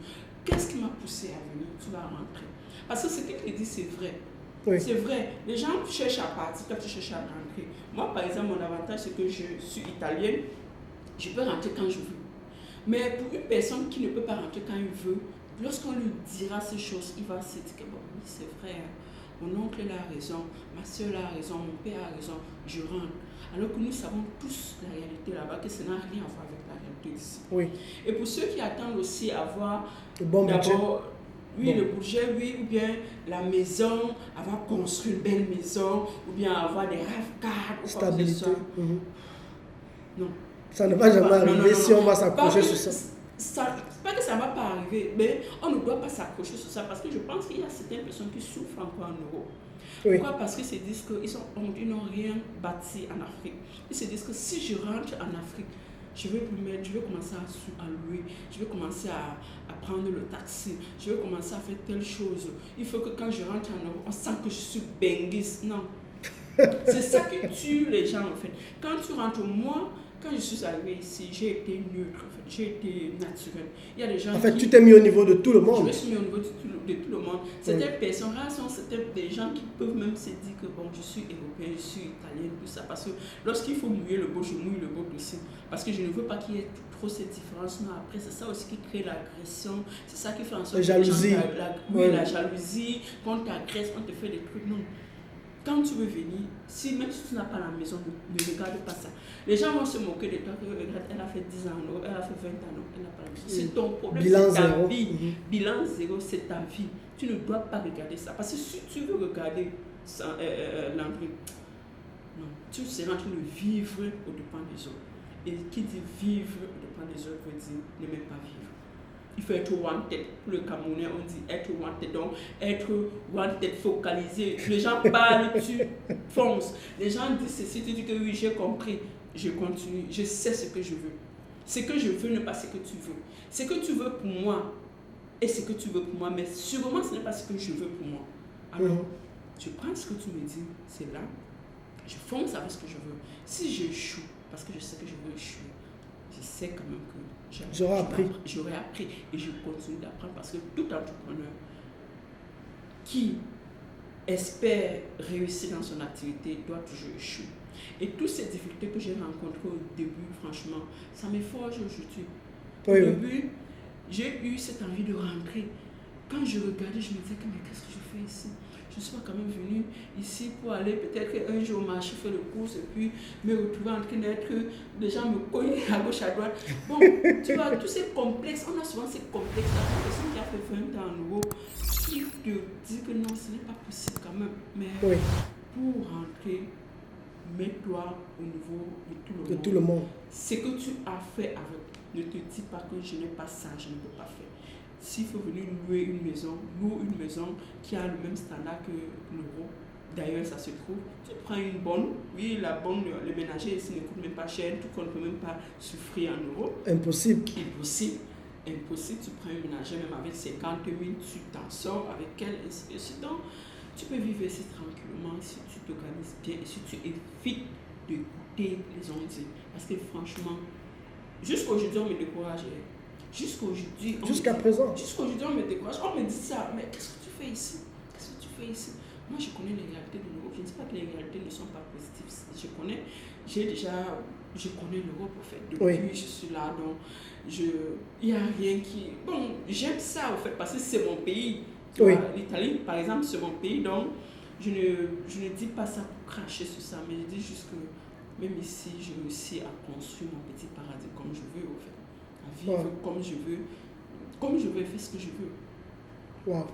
Qu'est-ce qui m'a poussé à venir? Tu vas rentrer. Parce que ce qu'il te dit, c'est vrai. Oui. C'est vrai. Les gens cherchent à partir, toi, tu cherches à rentrer. Moi, par exemple, mon avantage, c'est que je suis italienne. Je peux rentrer quand je veux. Mais pour une personne qui ne peut pas rentrer quand il veut, lorsqu'on lui dira ces choses, il va se dire que bon, c'est vrai, mon oncle a raison, ma soeur a raison, mon père a raison, je rentre. Alors que nous savons tous la réalité là-bas, que ça n'a rien à voir avec la réalité d'ici. Oui. Et pour ceux qui attendent aussi avoir Le bon budget. Oui, le budget, oui, ou bien la maison, avoir construit une belle maison, ou bien avoir des rêves-cadres, ou quoi que ce soit. Non. Ça ne va jamais arriver si on va s'accrocher sur ça. Pas que ça ne va pas arriver, mais on ne doit pas s'accrocher sur ça parce que je pense qu'il y a certaines personnes qui souffrent encore en Europe. Oui. Pourquoi? Parce qu'ils se disent qu'ils n'ont rien bâti en Afrique. Ils se disent que si je rentre en Afrique, je vais commencer à louer, je vais commencer à prendre le taxi, je vais commencer à faire telle chose. Il faut que quand je rentre en Europe, on sent que je suis benguiste. Non. C'est ça qui tue les gens en fait. Quand tu rentres, moi, quand je suis arrivée ici, j'ai été neutre, en fait. J'ai été naturelle. Il y a des gens tu t'es mis au niveau de tout le monde. Je me suis mis au niveau de tout le monde. Certaines personnes, rares sont des gens qui peuvent même se dire que bon, je suis européen, je suis italien, tout ça. Parce que lorsqu'il faut mouiller le beau, je mouille le beau aussi. Parce que je ne veux pas qu'il y ait trop cette différence. Non, après, c'est ça aussi qui crée l'agression. C'est ça qui fait en sorte que jalousie. La jalousie, quand on t'agresse, on te fait des trucs. Non. Quand tu veux venir, même si tu n'as pas la maison, ne regarde pas ça. Les gens vont se moquer de toi, regarde, elle a fait 10 ans en Europe, elle a fait 20 ans en Europe, elle n'a pas la maison. C'est ton problème, Bilan c'est ta zéro. vie. Bilan zéro, c'est ta vie. Tu ne dois pas regarder ça. Parce que si tu veux regarder Landry, non, tu seras en train de vivre au dépens des autres. Et qui dit vivre au dépens des autres veut dire ne même pas vivre. Il faut être wanted. Pour le Camerounais, on dit être wanted. Donc, être wanted, focalisé. Les gens parlent, tu fonces. Les gens disent ceci, tu dis que oui, j'ai compris. Je continue. Je sais ce que je veux. Ce que je veux n'est pas ce que tu veux. Ce que tu veux pour moi et ce que tu veux pour moi, mais sûrement ce n'est pas ce que je veux pour moi. Alors, je prends ce que tu me dis, c'est là. Je fonce avec ce que je veux. Si j'échoue, parce que je sais que je veux échouer, je sais quand même que j'aurais appris et je continue d'apprendre parce que tout entrepreneur qui espère réussir dans son activité doit toujours échouer. Et toutes ces difficultés que j'ai rencontrées au début, franchement, ça me forge aujourd'hui. Au début, j'ai eu cette envie de rentrer. Quand je regardais, je me disais mais qu'est-ce que je fais ici? Je ne suis pas quand même venue ici pour aller peut-être qu'un jour marcher, faire le course et puis me retrouver en train d'être, les gens me cognent à gauche, à droite. Bon, tu vois, tous ces complexes, on a souvent ces complexes. La personne qui a fait 20 ans en Europe, qui te dit que non, ce n'est pas possible quand même. Mais pour rentrer, mets-toi au niveau de tout le monde. Ce que tu as fait avec, ne te dis pas que je n'ai pas ça, je ne peux pas faire. S'il faut venir louer une maison, loue une maison qui a le même standard que l'euro. D'ailleurs, ça se trouve. Tu prends une bonne, oui, la bonne, le ménager ici ne coûte même pas cher, tout qu'on ne peut même pas souffrir en euros. Impossible. Impossible. Tu prends un ménager, même avec 50 000, tu t'en sors avec elle, ainsi de suite. Donc, tu peux vivre ici tranquillement si tu t'organises bien et si tu évites d'écouter les ondits. Parce que franchement, jusqu'aujourd'hui, on me décourageait. Jusqu'à présent. Jusqu'aujourd'hui, on me décourage. On me dit ça, mais qu'est-ce que tu fais ici? Qu'est-ce que tu fais ici? Moi, je connais les réalités de l'Europe. Je ne dis pas que les réalités ne sont pas positives. Je connais l'Europe, en fait. Depuis, je suis là, donc il n'y a rien qui... Bon, j'aime ça, en fait, parce que c'est mon pays. L'Italie, par exemple, c'est mon pays, donc je ne dis pas ça pour cracher sur ça, mais je dis juste que même ici, je réussis à construire mon petit paradis comme je veux, en fait. Vivre comme je veux, faire ce que je veux.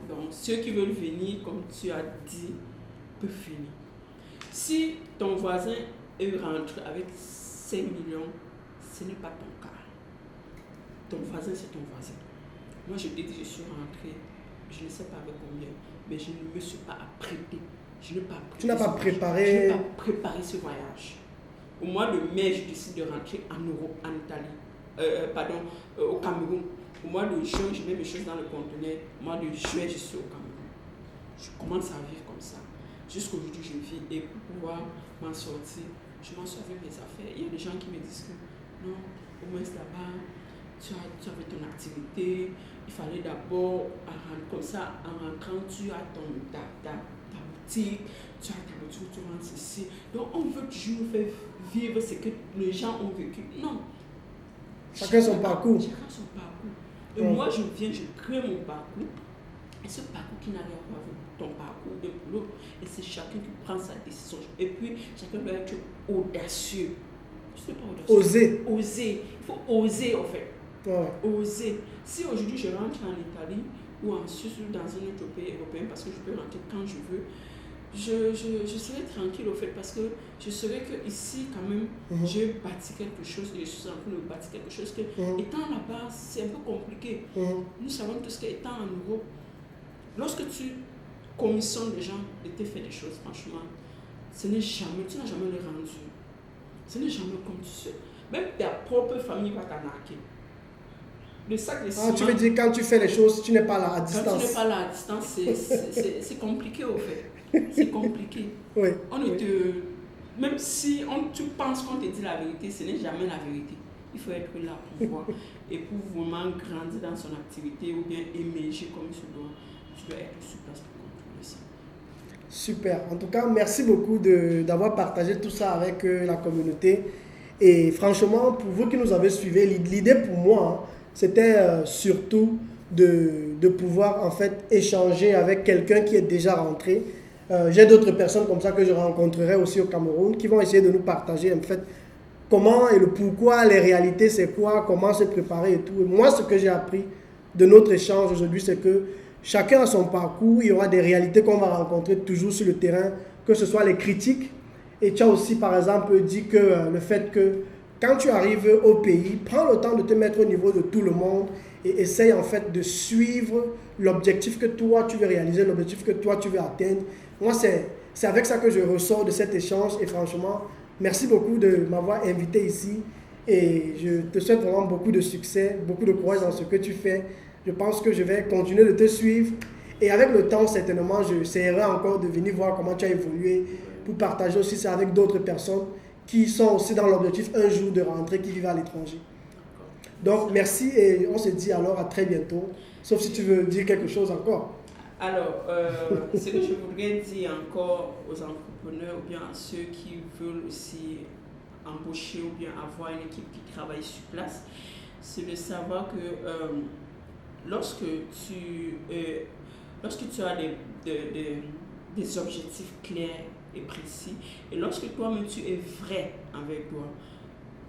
Donc, ceux qui veulent venir, comme tu as dit, peuvent venir. Si ton voisin rentre avec 5 millions, ce n'est pas ton cas. Ton voisin, c'est ton voisin. Moi, je t'ai dit, je suis rentrée, je ne sais pas avec combien, mais je ne me suis pas apprêtée. Tu n'as pas préparé. Je n'ai pas préparé ce voyage. Au mois de mai, je décide de rentrer en Europe, en Italie. Au Cameroun. Au mois de juin, je mets mes choses dans le conteneur. Au mois de juillet, je suis au Cameroun. Je commence à vivre comme ça. Jusqu'aujourd'hui, je vis. Et pour pouvoir m'en sortir, je m'en sors avec mes affaires. Il y a des gens qui me disent que non, au moins là-bas, tu avais ton activité. Il fallait d'abord, comme ça, en rentrant, tu as ta boutique, tu as ta voiture, tu rentres ici. Donc, on veut toujours faire vivre ce que les gens ont vécu. Non. Chacun son parcours. Et moi, je crée mon parcours. Et ce parcours qui n'a rien à voir avec ton parcours de boulot, et c'est chacun qui prend sa décision. Et puis, chacun doit être audacieux. Je ne sais pas audacieux. Oser. Il faut oser, en fait. Ouais. Oser. Si aujourd'hui je rentre en Italie ou en Suisse ou dans un autre pays européen, parce que je peux rentrer quand je veux, je serai tranquille au fait, parce que je saurais qu'ici quand même j'ai bâti quelque chose, et je suis en train de bâtir quelque chose que étant là-bas c'est un peu compliqué. Nous savons tous qu'étant en Europe, lorsque tu commissionnes les gens et te fais des choses, franchement, tu n'as jamais le rendu. Ce n'est jamais comme tu sais. Même ta propre famille va t'arnaquer. Le sac de ciment, tu veux dire quand tu fais les choses, tu n'es pas là à distance. Quand tu n'es pas là à distance, c'est compliqué au fait. C'est compliqué. Oui. Même si tu penses qu'on te dit la vérité, ce n'est jamais la vérité. Il faut être là pour voir. Et pour vraiment grandir dans son activité ou bien émerger comme il se doit, tu dois être sur place pour contrôler ça. Super. En tout cas, merci beaucoup d'avoir partagé tout ça avec la communauté. Et franchement, pour vous qui nous avez suivis, l'idée pour moi, c'était surtout de pouvoir en fait échanger avec quelqu'un qui est déjà rentré. J'ai d'autres personnes comme ça que je rencontrerai aussi au Cameroun qui vont essayer de nous partager en fait comment et le pourquoi, les réalités c'est quoi, comment se préparer et tout. Et moi, ce que j'ai appris de notre échange aujourd'hui, c'est que chacun a son parcours, il y aura des réalités qu'on va rencontrer toujours sur le terrain, que ce soit les critiques. Et tu as aussi par exemple dit que le fait que quand tu arrives au pays, prends le temps de te mettre au niveau de tout le monde et essaye en fait de suivre l'objectif que toi tu veux réaliser, l'objectif que toi tu veux atteindre. Moi, c'est avec ça que je ressors de cet échange et franchement, merci beaucoup de m'avoir invité ici et je te souhaite vraiment beaucoup de succès, beaucoup de courage dans ce que tu fais. Je pense que je vais continuer de te suivre et avec le temps, certainement, j'essaierai encore de venir voir comment tu as évolué pour partager aussi ça avec d'autres personnes qui sont aussi dans l'objectif un jour de rentrer, qui vivent à l'étranger. Donc, merci et on se dit alors à très bientôt, sauf si tu veux dire quelque chose encore. Alors, ce que je voudrais dire encore aux entrepreneurs ou bien à ceux qui veulent aussi embaucher ou bien avoir une équipe qui travaille sur place, c'est de savoir que lorsque tu as des objectifs clairs et précis, et lorsque toi-même tu es vrai avec toi,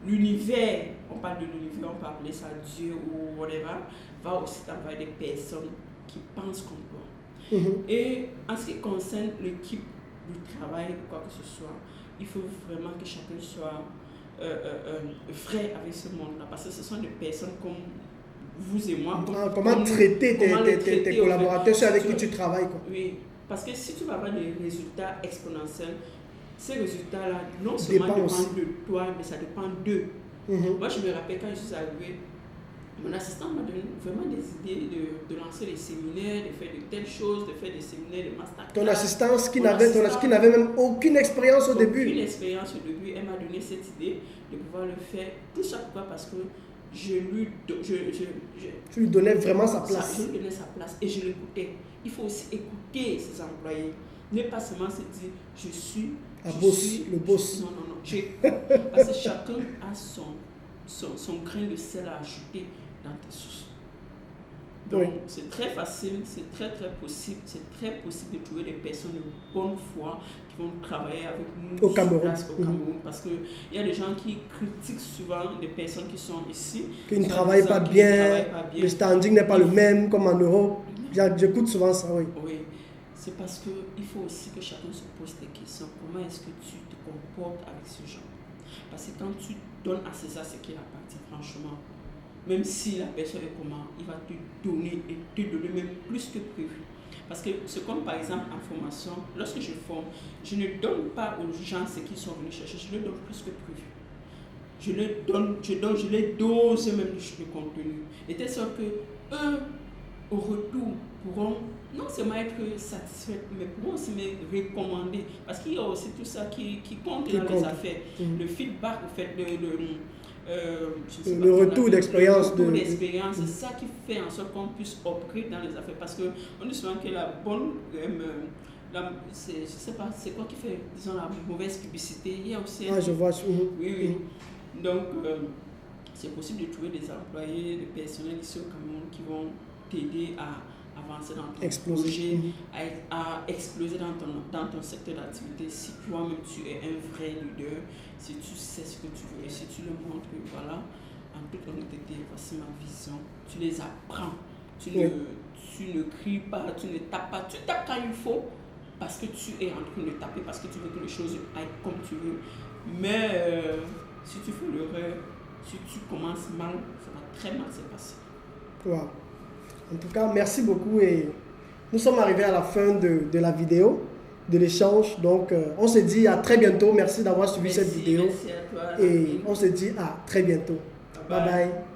l'univers, on parle de l'univers, on peut appeler ça Dieu ou whatever, va aussi t'envoyer des personnes qui pensent comme toi. Et en ce qui concerne l'équipe du travail, quoi que ce soit, il faut vraiment que chacun soit vrai avec ce monde-là, parce que ce sont des personnes comme vous et moi. Comment traiter tes collaborateurs, ceux avec qui tu travailles, quoi. Oui, parce que si tu vas avoir des résultats exponentiels, ces résultats-là, non seulement dépendent de toi, mais ça dépend d'eux. Moi, je me rappelle quand je suis arrivée, mon assistant m'a donné vraiment des idées de lancer des séminaires, de faire de telles choses, de faire des séminaires de masterclass. Ton assistance qui n'avait même aucune expérience au début. Aucune expérience au début, elle m'a donné cette idée de pouvoir le faire. Tout ça pourquoi? Parce que tu lui donnais vraiment sa place. Je lui donnais sa place et je l'écoutais. Il faut aussi écouter ses employés. Ne pas seulement se dire je suis le boss. Non. Parce que chacun a son grain de sel à ajouter dans tes sauces. Donc c'est très facile, c'est très possible de trouver des personnes de bonne foi qui vont travailler avec nous au Cameroun. Parce qu'il y a des gens qui critiquent souvent des personnes qui sont ici. Qui ne travaillent pas bien, le standing n'est pas le même comme en Europe. J'écoute souvent ça, oui. Oui, c'est parce qu'il faut aussi que chacun se pose des questions. Comment est-ce que tu te comportes avec ce genre? Parce que quand tu donnes à César ce qui appartient, franchement, même si la personne est comment, il va te donner et te donner même plus que prévu. Parce que c'est comme par exemple en formation, lorsque je forme, je ne donne pas aux gens ce qu'ils sont venus chercher, je leur donne plus que prévu. Je les dose même le contenu. Et telle sorte que eux, au retour, pourront non seulement être satisfaits, mais pourront aussi me recommander. Parce qu'il y a aussi tout ça qui compte dans les affaires. Le feedback, au fait, le retour d'expérience. C'est ça qui fait en sorte qu'on puisse upgrade dans les affaires. Parce qu'on dit souvent que la bonne... je ne sais pas, c'est quoi qui fait, disons, la mauvaise publicité. Il y a aussi... je vois. Oui. Donc, c'est possible de trouver des employés, des personnels ici au Cameroun qui vont t'aider à avancer dans ton Exploser. projet, à exploser dans ton secteur d'activité. Si toi-même tu es un vrai leader, si tu sais ce que tu veux et si tu le montres que voilà, en toute honnêteté, voici ma vision, tu les apprends. Tu ne cries pas, tu ne tapes pas, tu tapes quand il faut parce que tu es en train de taper, parce que tu veux que les choses aillent comme tu veux. Mais si tu fais l'erreur, si tu commences mal, ça va très mal se passer. Wow. En tout cas, merci beaucoup et nous sommes arrivés à la fin de la vidéo, de l'échange. Donc, on se dit à très bientôt. Merci d'avoir suivi cette vidéo. Merci à toi. Et on se dit à très bientôt. Bye bye.